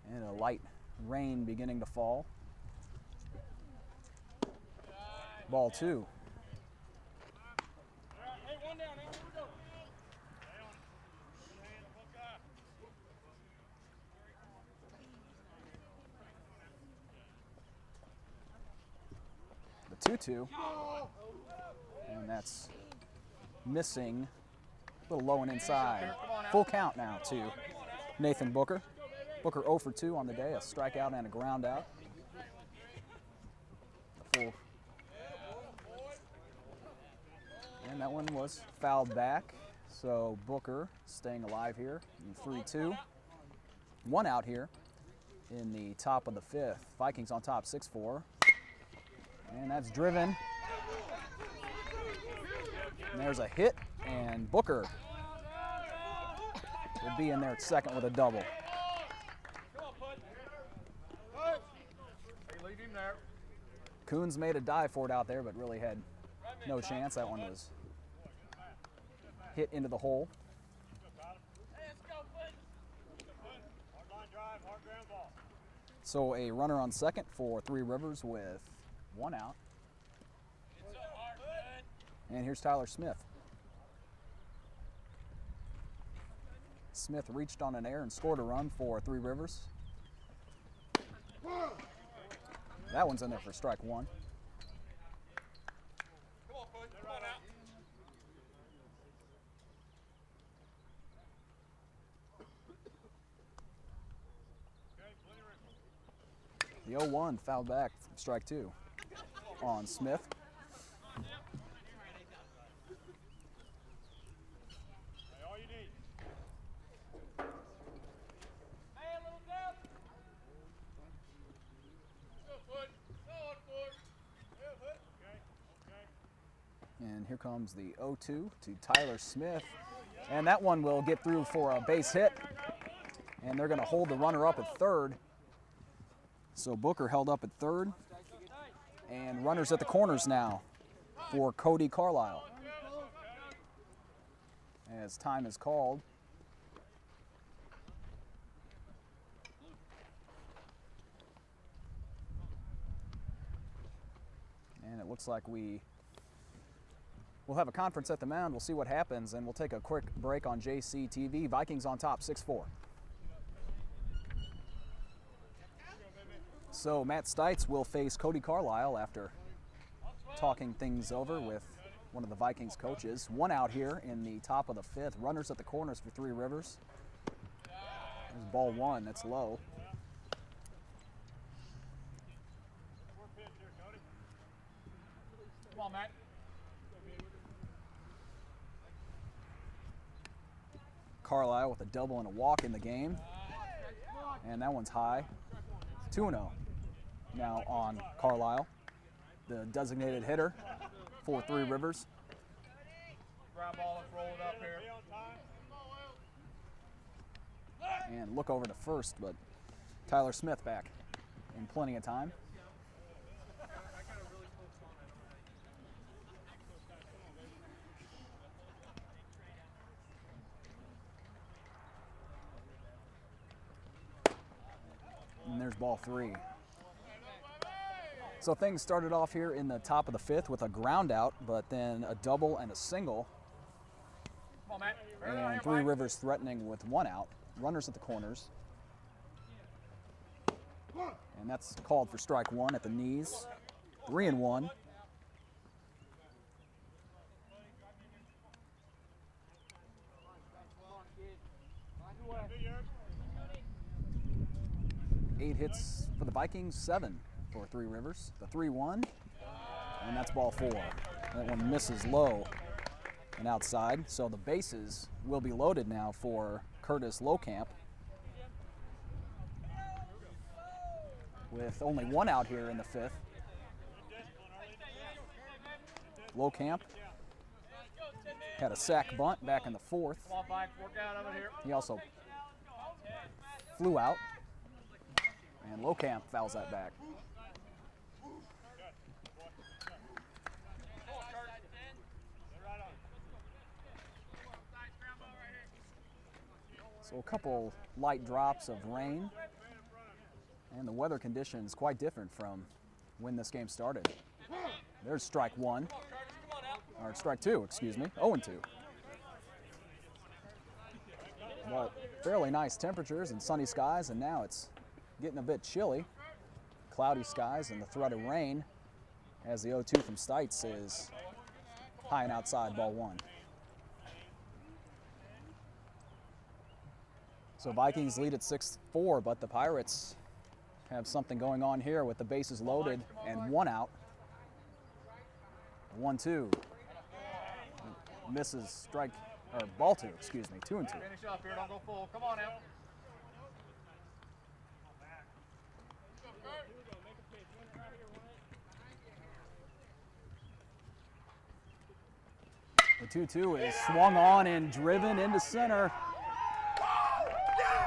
and a light rain beginning to fall. Ball 2. The 2-2, and that's missing, a little low and inside. Full count now to Nathan Booker. Booker 0 for 2 on the day, a strikeout and a ground out. Full. And that one was fouled back, so Booker staying alive here in 3-2. 1 out here in the top of the fifth. Vikings on top, 6-4. And that's driven. And there's a hit, and Booker will be in there at second with a double. Coons made a dive for it out there, but really had no chance. That one was hit into the hole. So a runner on second for Three Rivers with 1 out. And here's Tyler Smith. Smith reached on an error and scored a run for Three Rivers. That one's in there for strike 1. The 0-1 fouled back from strike 2 on Smith. And here comes the 0-2 to Tyler Smith. And that one will get through for a base hit. And they're going to hold the runner up at third. So Booker held up at third. And runners at the corners now for Cody Carlisle. As time is called. And it looks like we'll have a conference at the mound. We'll see what happens, and we'll take a quick break on JCTV. Vikings on top, 6-4. So Matt Stites will face Cody Carlisle after talking things over with one of the Vikings coaches. 1 out here in the top of the fifth. Runners at the corners for Three Rivers. There's ball 1, that's low. Come on, Matt. Carlisle with a double and a walk in the game. And that one's high. 2-0 now on Carlisle, the designated hitter for Three Rivers. Grab ball and roll it up here. And look over to first, but Tyler Smith back in plenty of time. And there's ball 3. So things started off here in the top of the fifth with a ground out, but then a double and a single. Come on, Matt. And Three Rivers threatening with 1 out. Runners at the corners. And that's called for strike 1 at the knees. 3-1. Eight hits for the Vikings, 7 for Three Rivers. The 3-1, and that's ball 4. That one misses low and outside, so the bases will be loaded now for Curtis Lowcamp. With only 1 out here in the fifth. Lowcamp had a sack bunt back in the fourth. Come on, Mike. Work out of it here. He also flew out. And Lowcamp fouls that back. So a couple light drops of rain, and the weather conditions quite different from when this game started. There's strike one, or strike two, excuse me, 0-2. But fairly nice temperatures and sunny skies, and now it's getting a bit chilly. Cloudy skies and the threat of rain as the 0-2 from Stites is high and outside, ball one. So Vikings lead at 6-4, but the Pirates have something going on here with the bases loaded and one out. 1-2. Misses strike, or ball two, excuse me, 2-2. Finish up here, don't go full. Come on out. The 2-2 is swung on and driven into center.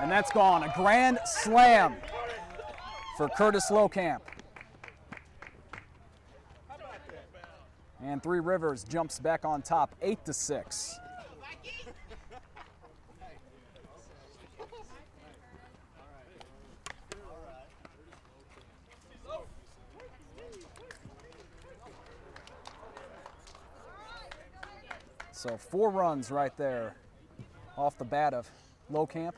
And that's gone. A grand slam for Curtis Lowcamp. And Three Rivers jumps back on top, 8-6. So 4 runs right there off the bat of Lowcamp.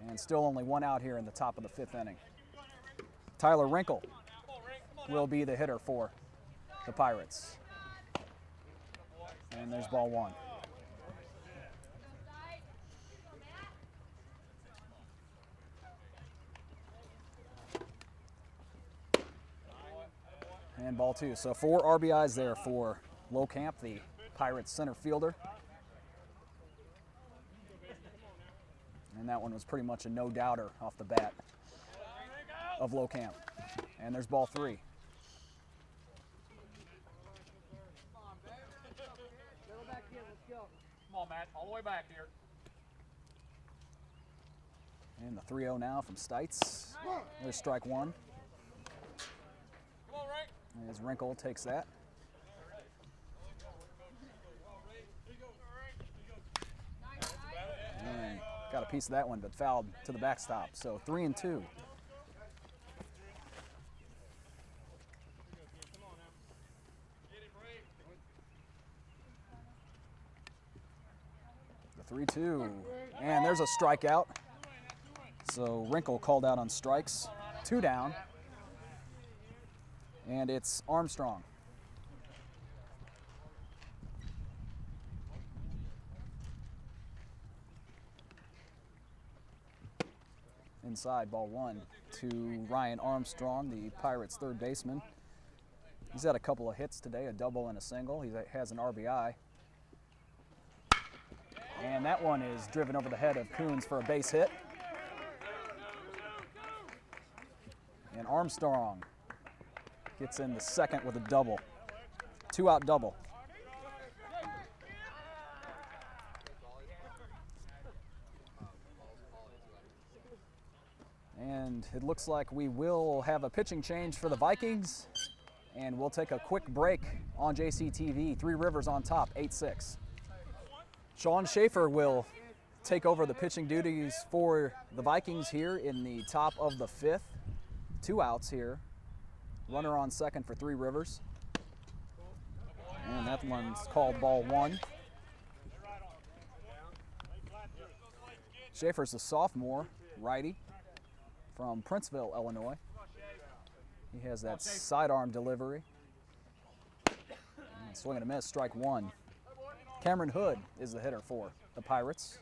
And still only 1 out here in the top of the 5th inning. Tyler Wrinkle will be the hitter for the Pirates. And there's ball one. And ball two. So 4 RBIs there for Lowcamp, the Pirates center fielder. And that one was pretty much a no-doubter off the bat of Lowcamp. And there's ball 3. Come on, Matt, all the way back here. And the 3-0 now from Stites. There's strike one. Come on, Rank. As Wrinkle takes that. And got a piece of that one, but fouled to the backstop. So 3-2. The 3-2. And there's a strikeout. So Wrinkle called out on strikes. 2 down. And it's Armstrong. Inside, ball 1 to Ryan Armstrong, the Pirates' third baseman. He's had a couple of hits today, a double and a single. He has an RBI. And that one is driven over the head of Coons for a base hit. And Armstrong gets in the second with a double. 2-out double. And it looks like we will have a pitching change for the Vikings. And we'll take a quick break on JCTV. Three Rivers on top, 8-6. Sean Schaefer will take over the pitching duties for the Vikings here in the top of the 5th. 2 outs here. Runner on second for Three Rivers. And that one's called ball 1. Schaefer's a sophomore, righty, from Princeville, Illinois. He has that sidearm delivery. And swing and a miss, strike 1. Cameron Hood is the hitter for the Pirates.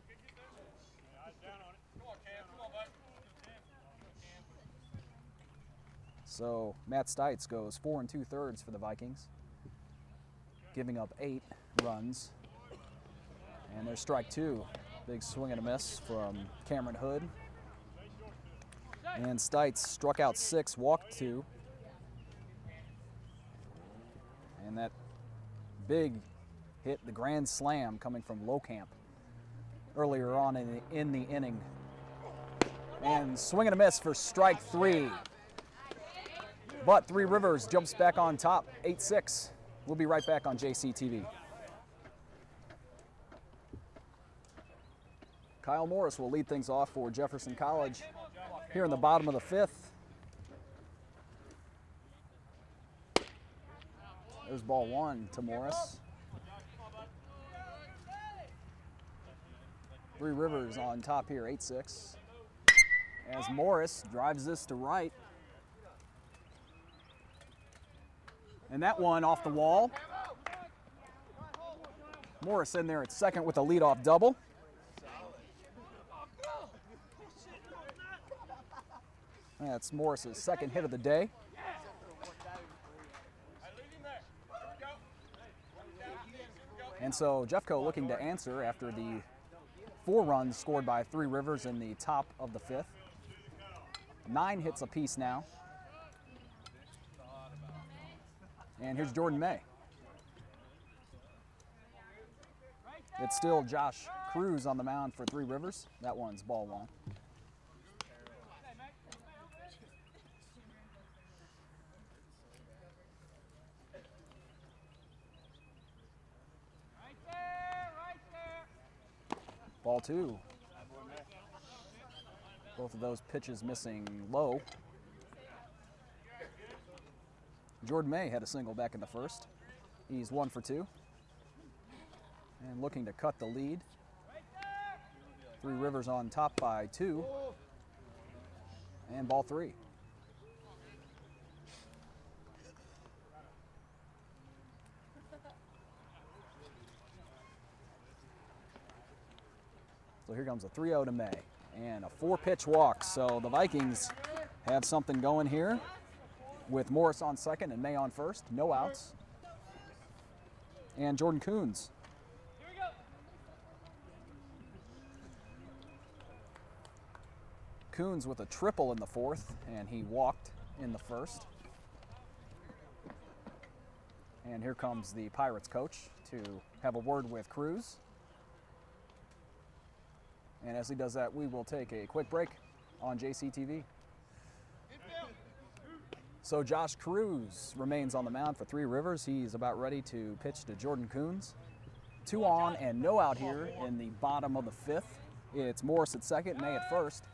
So Matt Stites goes 4 2/3 for the Vikings, giving up 8 runs. And there's strike 2. Big swing and a miss from Cameron Hood. And Stites struck out 6, walked 2. And that big hit, the grand slam coming from Lowcamp. earlier on in the inning. And swing and a miss for strike 3. But Three Rivers jumps back on top, 8-6. We'll be right back on JCTV. Kyle Morris will lead things off for Jefferson College here in the bottom of the 5th. There's ball 1 to Morris. Three Rivers on top here, 8-6. As Morris drives this to right. And that one off the wall. Morris in there at second with a leadoff double. That's Morris's second hit of the day. And so Jeffco looking to answer after the 4 runs scored by Three Rivers in the top of the 5th. 9 hits apiece now. And here's Jordan May. It's still Josh Cruz on the mound for Three Rivers. That one's ball 1. Ball 2. Both of those pitches missing low. Jordan May had a single back in the first. He's 1 for 2. And looking to cut the lead. Three Rivers on top by 2. And ball 3. So here comes a 3-0 to May and a 4-pitch walk. So the Vikings have something going here with Morris on second and May on first. No outs. And Jordan Coons. Coons with a triple in the 4th, and he walked in the 1st. And here comes the Pirates coach to have a word with Cruz. And as he does that, we will take a quick break on JCTV. So Josh Cruz remains on the mound for Three Rivers. He's about ready to pitch to Jordan Coons. 2 on and no out here in the bottom of the 5th. It's Morris at second, May at first.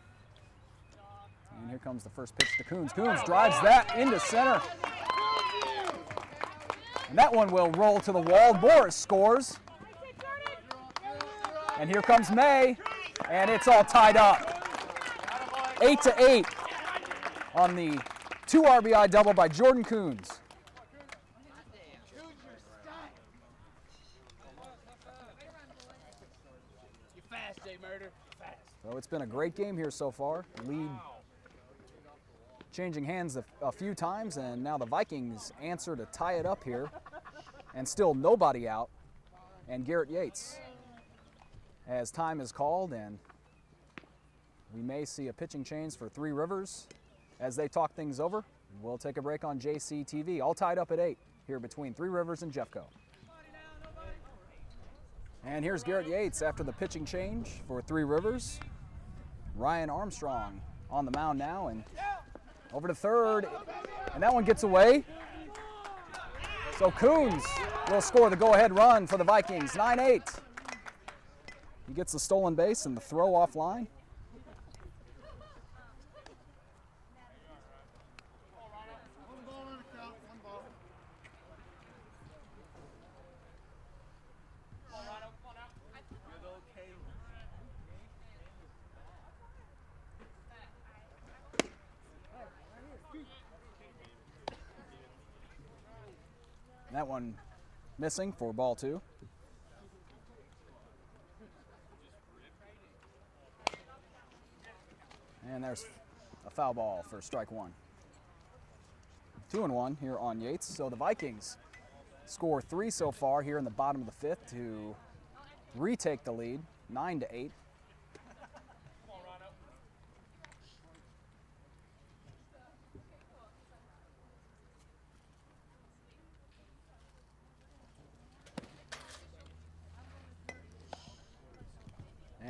And here comes the first pitch to Coons. Coons drives that into center. And that one will roll to the wall. Morris scores. And here comes May. And it's all tied up. 8-8 on the 2 RBI double by Jordan Coons. You fast, Jay Murder. Fast. So it's been a great game here so far. Lead changing hands a few times, and now the Vikings answer to tie it up here. And still nobody out. And Garrett Yates, as time is called, and we may see a pitching change for Three Rivers as they talk things over. We'll take a break on JCTV. All tied up at 8 here between Three Rivers and Jeffco. And here's Garrett Yates after the pitching change for Three Rivers. Ryan Armstrong on the mound now, and over to third, and that one gets away. So Coons will score the go-ahead run for the Vikings, 9-8. He gets the stolen base and the throw offline. That one missing for ball 2. And there's a foul ball for strike 1. 2-1 here on Yates. So the Vikings score 3 so far here in the bottom of the 5th to retake the lead, 9-8.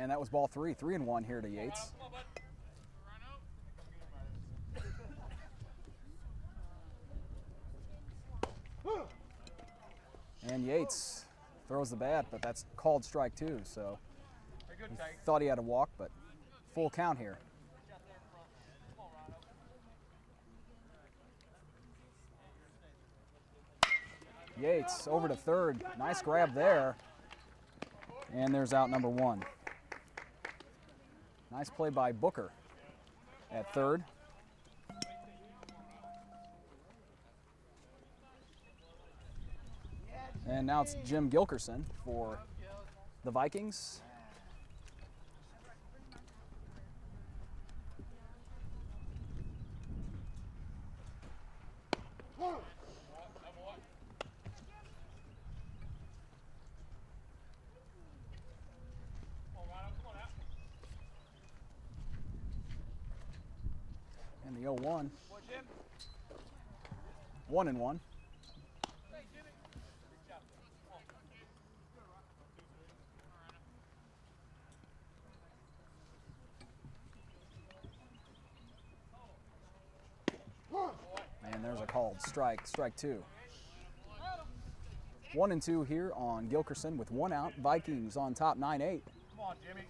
And that was ball 3. 3-1 here to Yates. And Yates throws the bat, but that's called strike 2, so he thought he had a walk, but full count here. Yates over to third. Nice grab there. And there's out number 1. Nice play by Booker at third. And now it's Jim Gilkerson for the Vikings. And the 0-1. 1-1. And there's a called strike 2. 1-2 here on Gilkerson with 1 out. Vikings on top 9-8. Come on, Jimmy.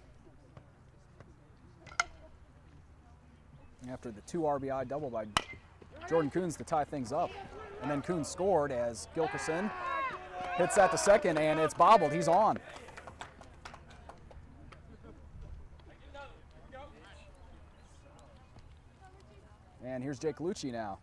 After the 2 RBI double by Jordan Coons to tie things up. And then Coons scored as Gilkerson hits that to second, and it's bobbled. He's on. And here's Jake Lucci now.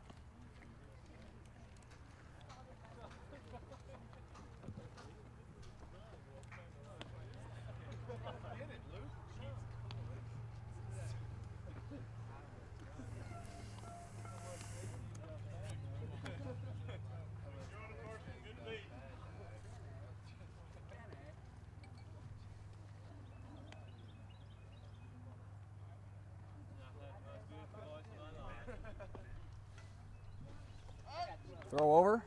Throw over,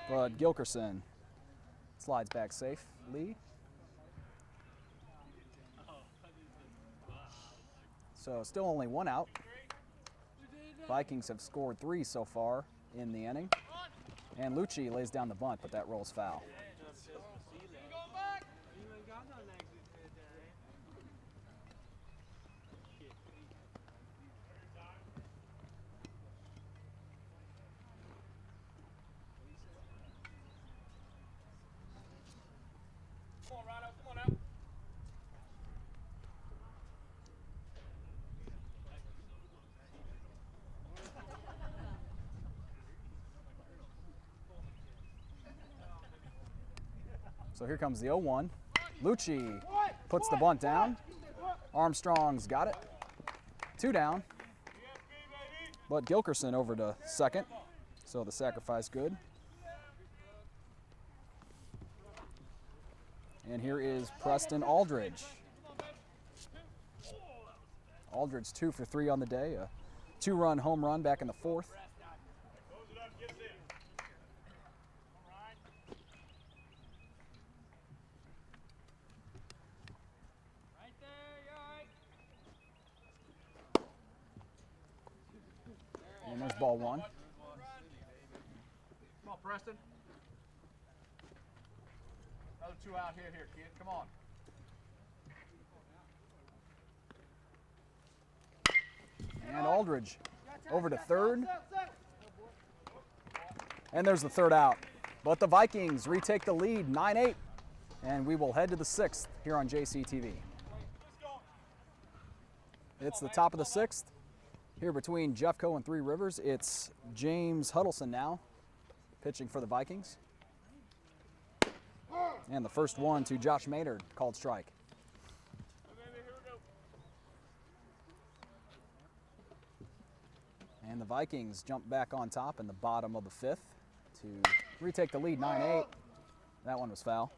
but Gilkerson slides back safely. So still only 1 out. Vikings have scored 3 so far in the inning. And Lucci lays down the bunt, but that rolls foul. So here comes the 0-1. Lucci puts the bunt down. Armstrong's got it. 2 down. But Gilkerson over to second. So the sacrifice good. And here is Preston Aldridge. Aldridge 2 for 3 on the day. A 2-run home run back in the 4th. And there's ball 1. Come on, Preston. Another 2 out here, kid. Come on. And Aldridge over to third. And there's the 3rd out. But the Vikings retake the lead, 9-8. And we will head to the 6th here on JCTV. It's the top of the 6th. Here between Jeffco and Three Rivers, it's James Huddleston now pitching for the Vikings. And the first one to Josh Maynard, called strike. And the Vikings jump back on top in the bottom of the 5th to retake the lead, 9-8. That one was foul.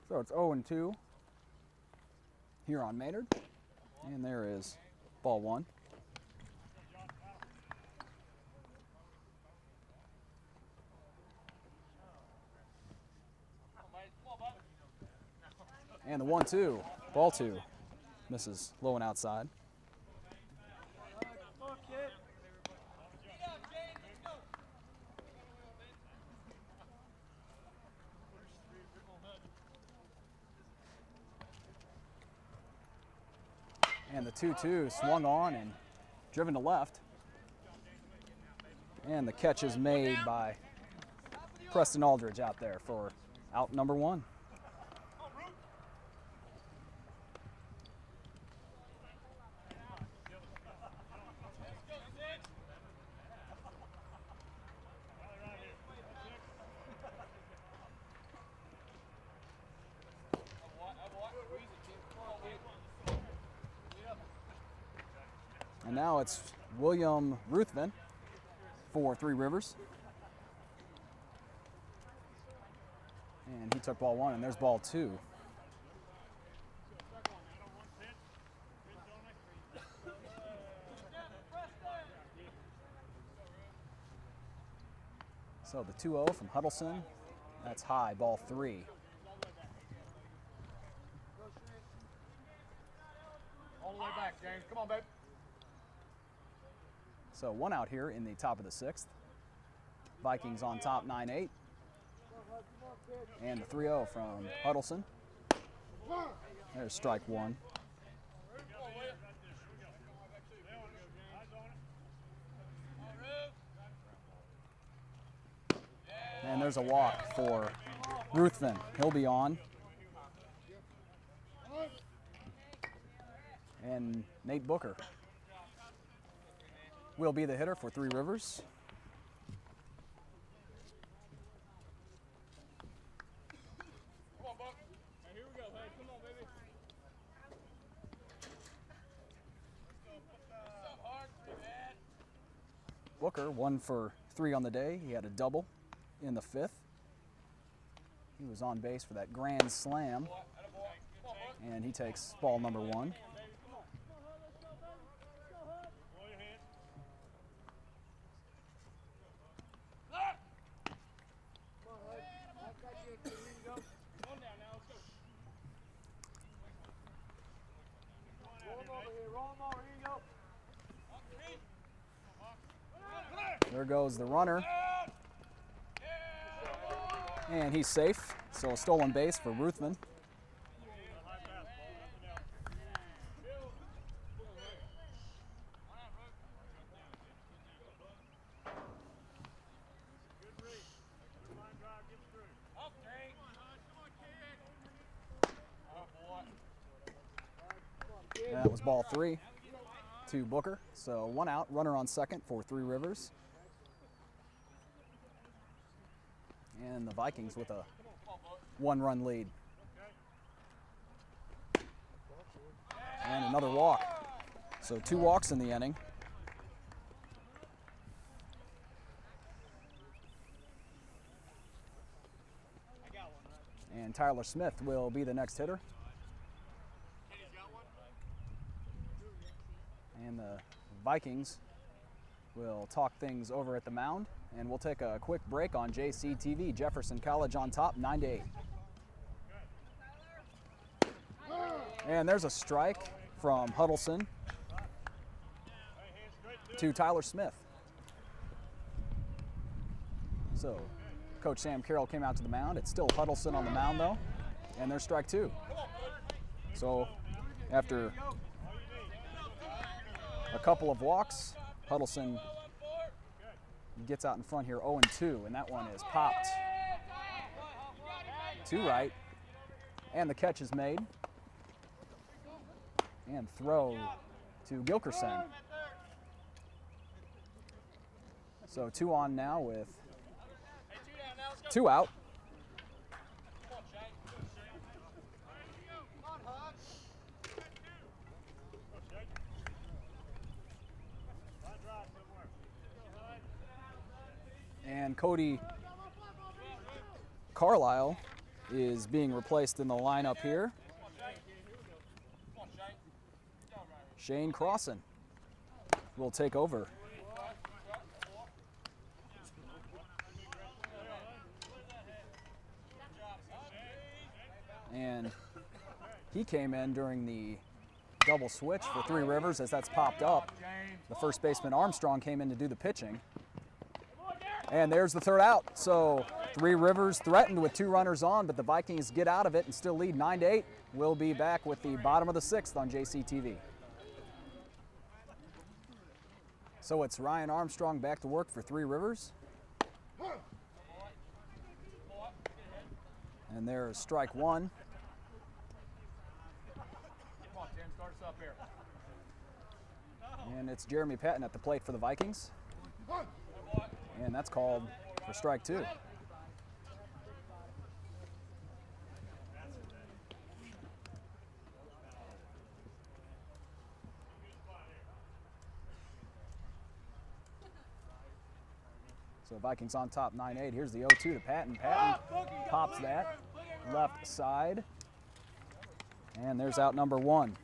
So it's 0-2 here on Maynard. And there is ball one. And the 1-2, ball two, misses low and outside. And the 2-2 swung on and driven to left. And the catch is made by Preston Aldridge out there for out number one. And now it's William Ruthven for Three Rivers. And he took ball one, and there's ball two. So the 2-0 from Huddleston, that's high, ball three. All the way back, James. Come on, babe. So one out here in the top of the sixth. Vikings on top 9-8. And the 3-0 from Huddleston. There's strike one. And there's a walk for Ruthven. He'll be on. And Nate Booker will be the hitter for Three Rivers. Come on, Buck. Hey, here we go. Hey, come on, baby. Booker, 1 for 3 on the day. He had a double in the fifth. He was on base for that grand slam. And he takes ball number one. There goes the runner. And he's safe, so a stolen base for Ruthven. That was ball three to Booker. So one out, runner on second for Three Rivers. And the Vikings with a one-run lead. And another walk. So 2 walks in the inning. And Tyler Smith will be the next hitter. And the Vikings will talk things over at the mound. And we'll take a quick break on JCTV. Jefferson College on top, 9-8. And there's a strike from Huddleston to Tyler Smith. So Coach Sam Carroll came out to the mound. It's still Huddleston on the mound though. And there's strike two. So after a couple of walks, Huddleston gets out in front here 0-2, and that one is popped to right. And the catch is made. And throw to Gilkerson. So 2 on now with 2 out. And Cody Carlisle is being replaced in the lineup here. Shane Crossan will take over. And he came in during the double switch for Three Rivers as that's popped up. The first baseman Armstrong came in to do the pitching. And there's the third out. So Three Rivers threatened with 2 runners on, but the Vikings get out of it and still lead 9-8. We'll be back with the bottom of the 6th on JCTV. So it's Ryan Armstrong back to work for Three Rivers. And there's strike 1. Come on, Tim, start us up here. And it's Jeremy Patton at the plate for the Vikings. And that's called for strike 2. So Vikings on top 9-8. Here's the 0-2 to Patton. Patton pops that left side. And there's out number 1.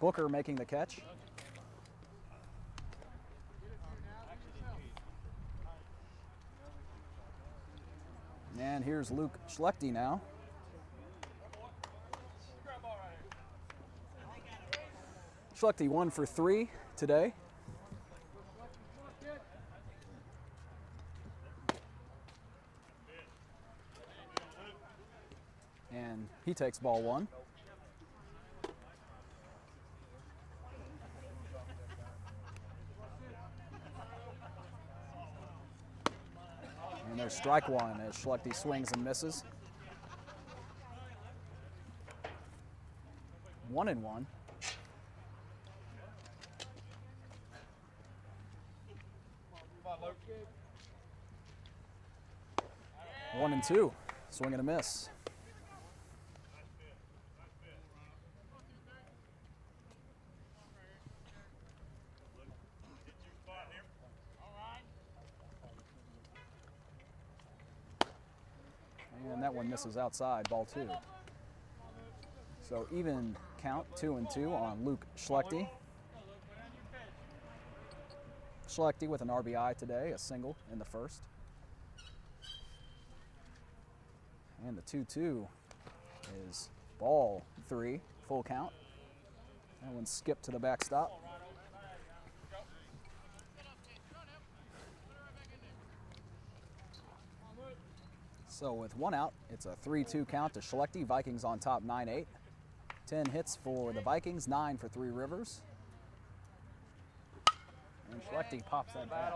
Booker making the catch. And here's Luke Schlechte now. Schlechte 1 for 3 today. And he takes ball 1. And there's strike 1 as Schlechte swings and misses. 1-1. 1-2. Swing and a miss. And that one misses outside, ball 2. So even count, 2-2 on Luke Schlechte. Schlechte with an RBI today, a single in the first. And the 2-2 is ball 3, full count. That one skipped to the backstop. So with 1 out, it's a 3-2 count to Schlechte. Vikings on top 9-8. 10 hits for the Vikings, 9 for Three Rivers. And Schlechte pops that back.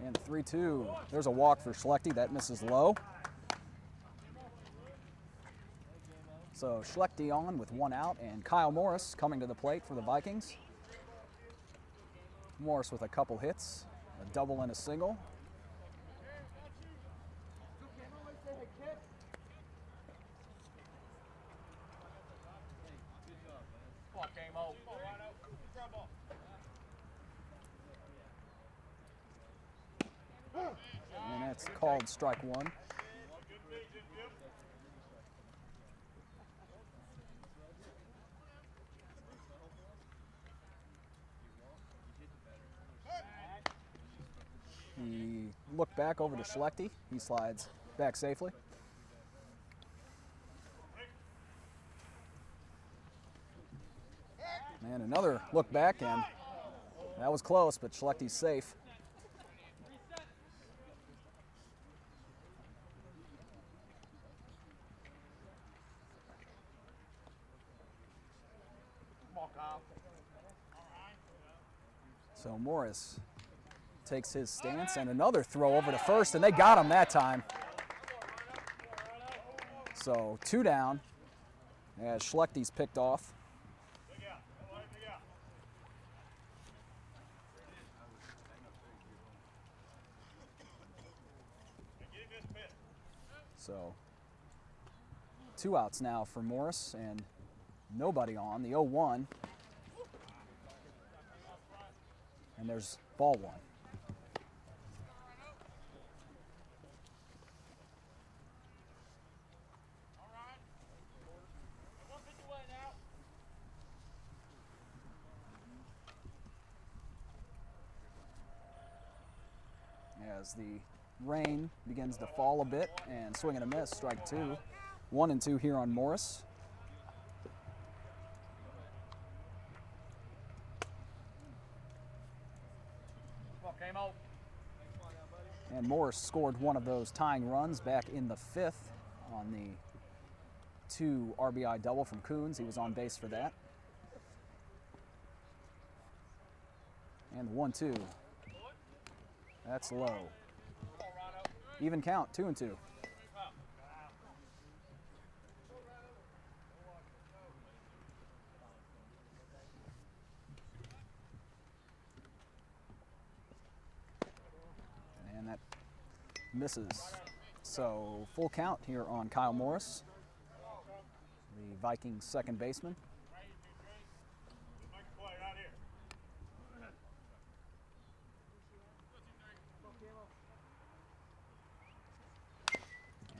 And 3-2. There's a walk for Schlechte. That misses low. So Schlechte on with 1 out, and Kyle Morris coming to the plate for the Vikings. Morris with a couple hits, a double and a single. Come on, K-Mo. And that's called strike 1. He looked back over to Schlechte. He slides back safely. And another look back, and that was close, but Schlechte's safe. So Morris takes his stance, and another throw over to first, and they got him that time. So 2 down as Schlechte's picked off. So 2 outs now for Morris and nobody on the 0-1. And there's ball 1. As the rain begins to fall a bit, and swing and a miss, strike 2. 1-2 here on Morris. And Morris scored one of those tying runs back in the 5th on the 2 RBI double from Coons. He was on base for that. And 1-2. That's low. Even count, 2-2. And that misses. So full count here on Kyle Morris, the Vikings second baseman.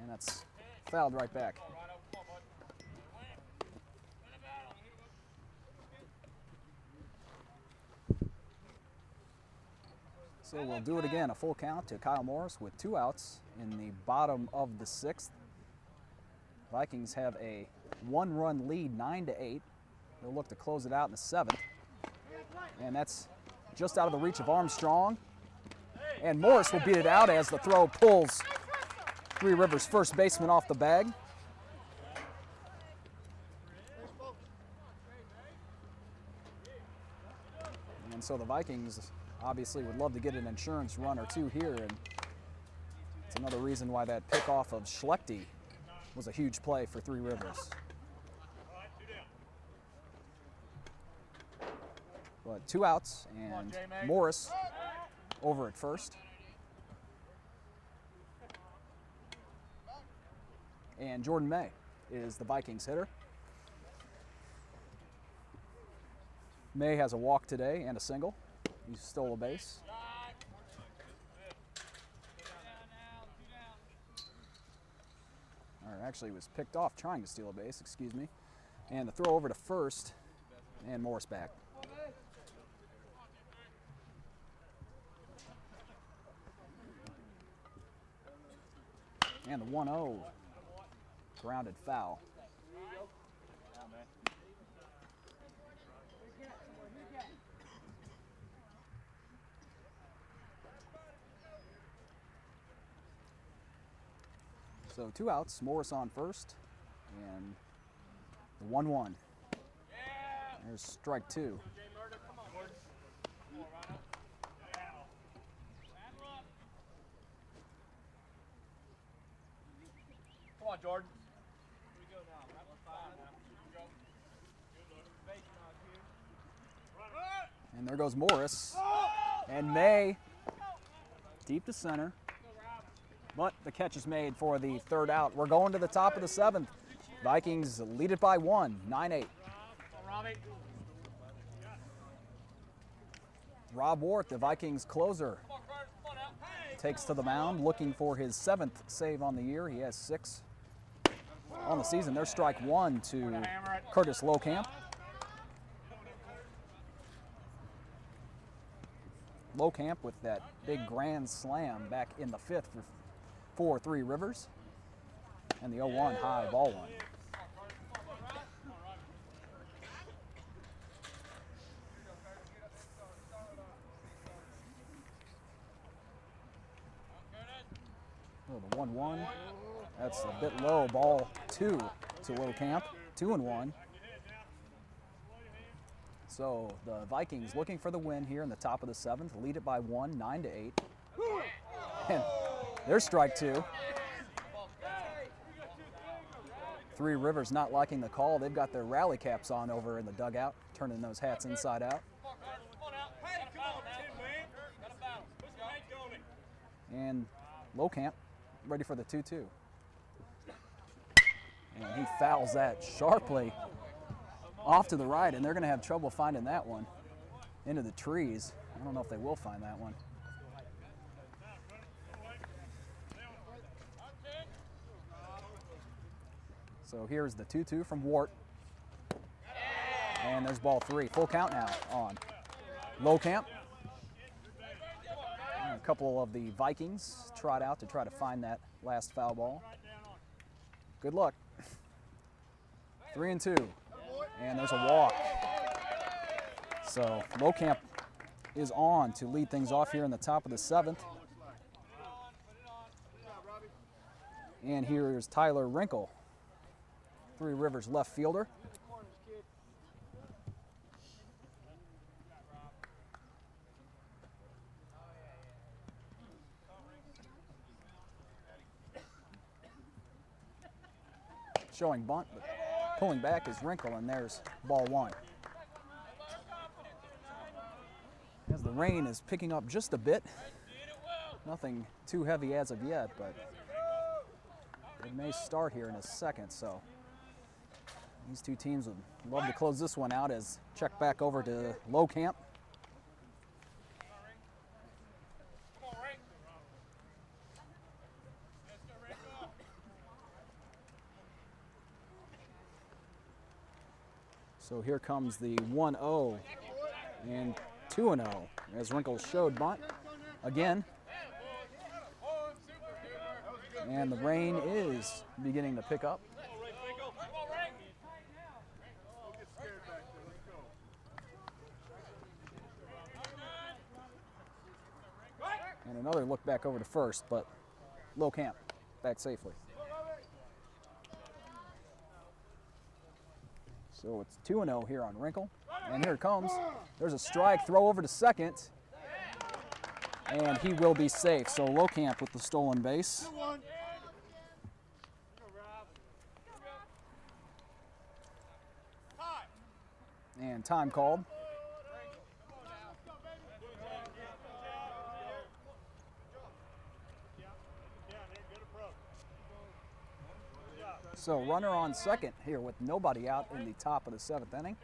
And that's fouled right back. So we'll do it again, a full count to Kyle Morris with 2 outs in the bottom of the 6th. Vikings have a 1-run lead, 9-8. They'll look to close it out in the 7th. And that's just out of the reach of Armstrong. And Morris will beat it out as the throw pulls Three Rivers first baseman off the bag. And so the Vikings obviously would love to get an insurance run or 2 here, and it's another reason why that pickoff of Schlechte was a huge play for Three Rivers. But 2 outs, and Morris over at first. And Jordan May is the Vikings hitter. May has a walk today and a single. He stole a base. Or actually was picked off trying to steal a base, excuse me. And the throw over to first, and Morris back. And the 1-0, grounded foul. So 2 outs, Morris on first, and the 1-1. There's strike 2. Come on, Jordan. And there goes Morris. And May deep to center. But the catch is made for the 3rd out. We're going to the top of the 7th. Vikings lead it by 1, 9-8. Rob Wart, the Vikings closer, takes to the mound looking for his 7th save on the year. He has 6 on the season. There's strike 1 to Curtis Lowcamp. Lowcamp with that big grand slam back in the 5th for Three Rivers. And the 0-1 high, ball 1. Oh, the 1-1. That's a bit low, ball 2 to Lowcamp. 2-1. So the Vikings looking for the win here in the top of the 7th, lead it by 1, 9-8. And there's strike 2. Three Rivers not liking the call. They've got their rally caps on over in the dugout, turning those hats inside out. And Lowcamp ready for the 2-2. And he fouls that sharply off to the right, and they're going to have trouble finding that one into the trees. I don't know if they will find that one. So here's the 2-2 from Wart. And there's ball 3. Full count now on Lowcamp. And a couple of the Vikings trot out to try to find that last foul ball. Good luck. 3-2. And there's a walk. So Lowcamp is on to lead things off here in the top of the 7th. And here is Tyler Wrinkle, Three Rivers left fielder. Showing bunt, but pulling back is Wrinkle, and there's ball 1. As the rain is picking up just a bit, nothing too heavy as of yet, but it may start here in a second, so these two teams would love to close this one out as check back over to Lowcamp. So here comes the 1-0 and 2-0 as Wrinkle showed bunt again. And the rain is beginning to pick up. And another look back over to first, but Lowcamp back safely. So it's 2-0 here on Wrinkle. And here it comes. There's a strike, throw over to second. And he will be safe. So Lowcamp with the stolen base. And time called. So runner on second here with nobody out in the top of the 7th inning.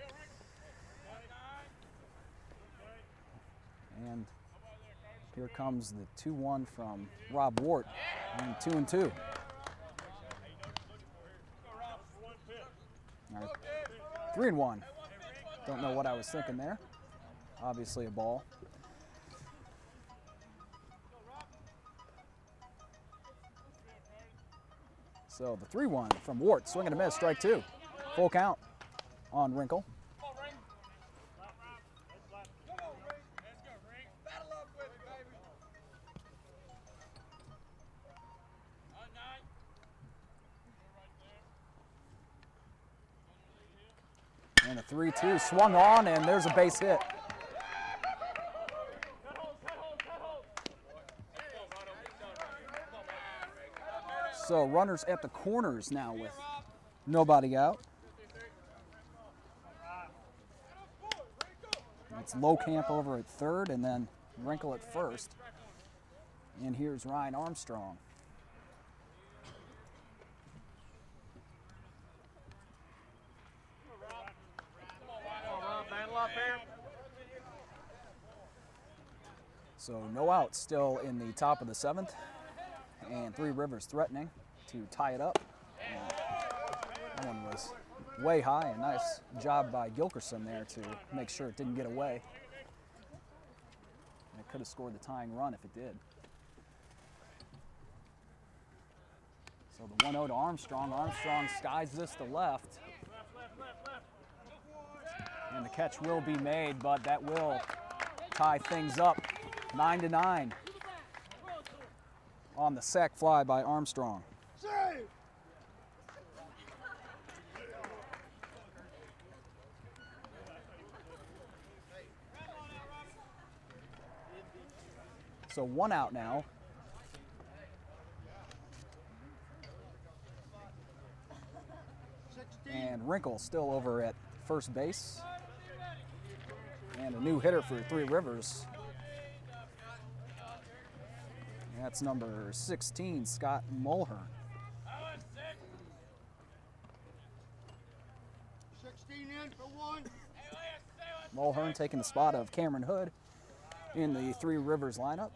And here comes the 2-1 from Rob Wart, and 2-2. All right. 3-1. Don't know what I was thinking there. Obviously a ball. So the 3-1 from Wart, swing and a miss, strike 2. Full count on Wrinkle. And a 3-2 swung on, and there's a base hit. So runners at the corners now with nobody out. It's Lowcamp over at third, and then Wrinkle at first. And here's Ryan Armstrong. So no outs still in the top of the 7th, and Three Rivers threatening to tie it up. And that one was way high, a nice job by Gilkerson there to make sure it didn't get away. And it could have scored the tying run if it did. So the 1-0 to Armstrong. Armstrong skies this to left. And the catch will be made, but that will tie things up 9-9 on the sac fly by Armstrong. So 1 out now. And Wrinkle still over at first base. And a new hitter for Three Rivers. That's number 16, Scott Mulhern. Mulhern taking the spot of Cameron Hood in the Three Rivers lineup.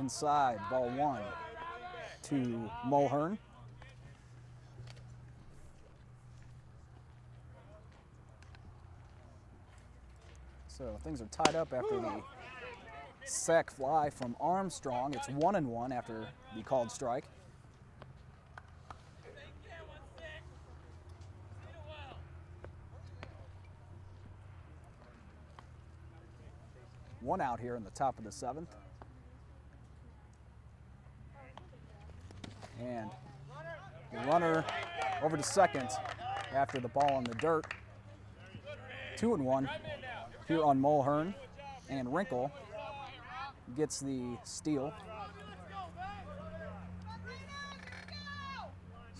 Inside, ball one to Mulhern. So things are tied up after the sac fly from Armstrong. It's 1-1 after the called strike. One out here in the top of the seventh. And the runner over to second after the ball in the dirt. 2-1 here on Mulhern. And Wrinkle gets the steal.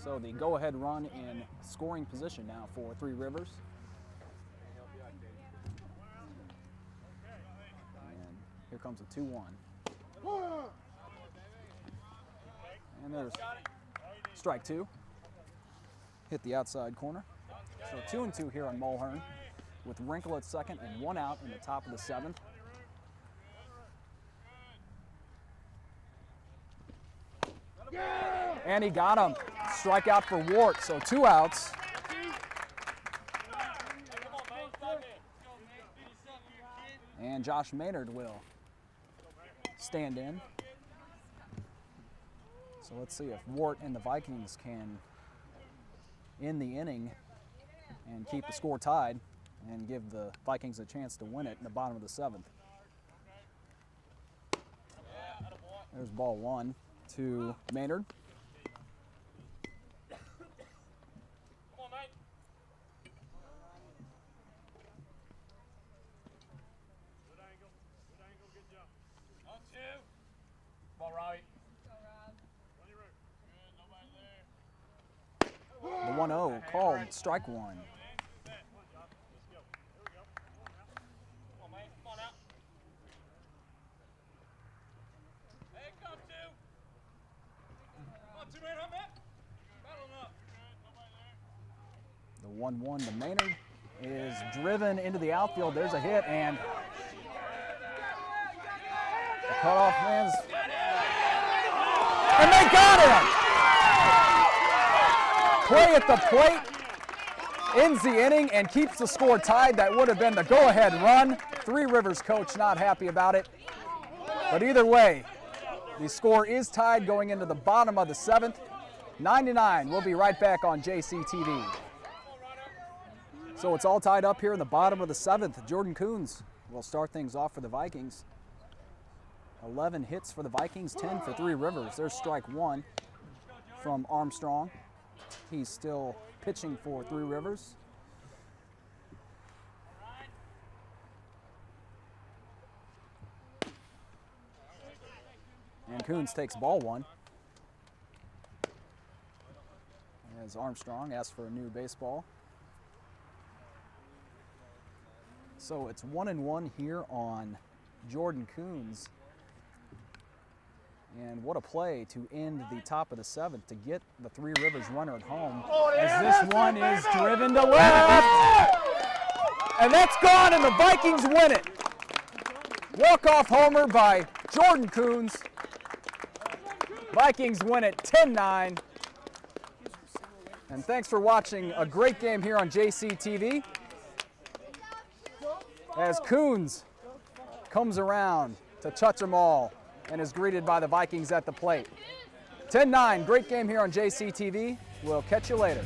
So the go-ahead run in scoring position now for Three Rivers. And here comes a 2-1. And there's strike two. Hit the outside corner. So 2-2 here on Mulhern with Wrinkle at second and one out in the top of the seventh. And he got him. Strikeout for Wart, so 2 outs. And Josh Maynard will stand in. So let's see if Wart and the Vikings can end the inning and keep the score tied and give the Vikings a chance to win it in the bottom of the seventh. There's ball one to Maynard. The 1-0 called strike one. The 1-1 to Maynard is driven into the outfield. There's a hit, and the cutoff man's, and they got him! Play at the plate ends the inning and keeps the score tied. That would have been the go-ahead run. Three Rivers coach not happy about it. But either way, the score is tied going into the bottom of the seventh. 9-9. We'll be right back on JCTV. So it's all tied up here in the bottom of the seventh. Jordan Coons will start things off for the Vikings. 11 hits for the Vikings, 10 for Three Rivers. There's strike one from Armstrong. He's still pitching for Three Rivers. And Coons takes ball one as Armstrong asks for a new baseball. So it's 1-1 here on Jordan Coons. And what a play to end the top of the seventh to get the Three Rivers runner at home. As this one is driven to left. And that's gone, and the Vikings win it. Walk-off homer by Jordan Coons. Vikings win it 10-9. And thanks for watching a great game here on JCTV. As Coons comes around to touch them all and is greeted by the Vikings at the plate. 10-9, great game here on JCTV. We'll catch you later.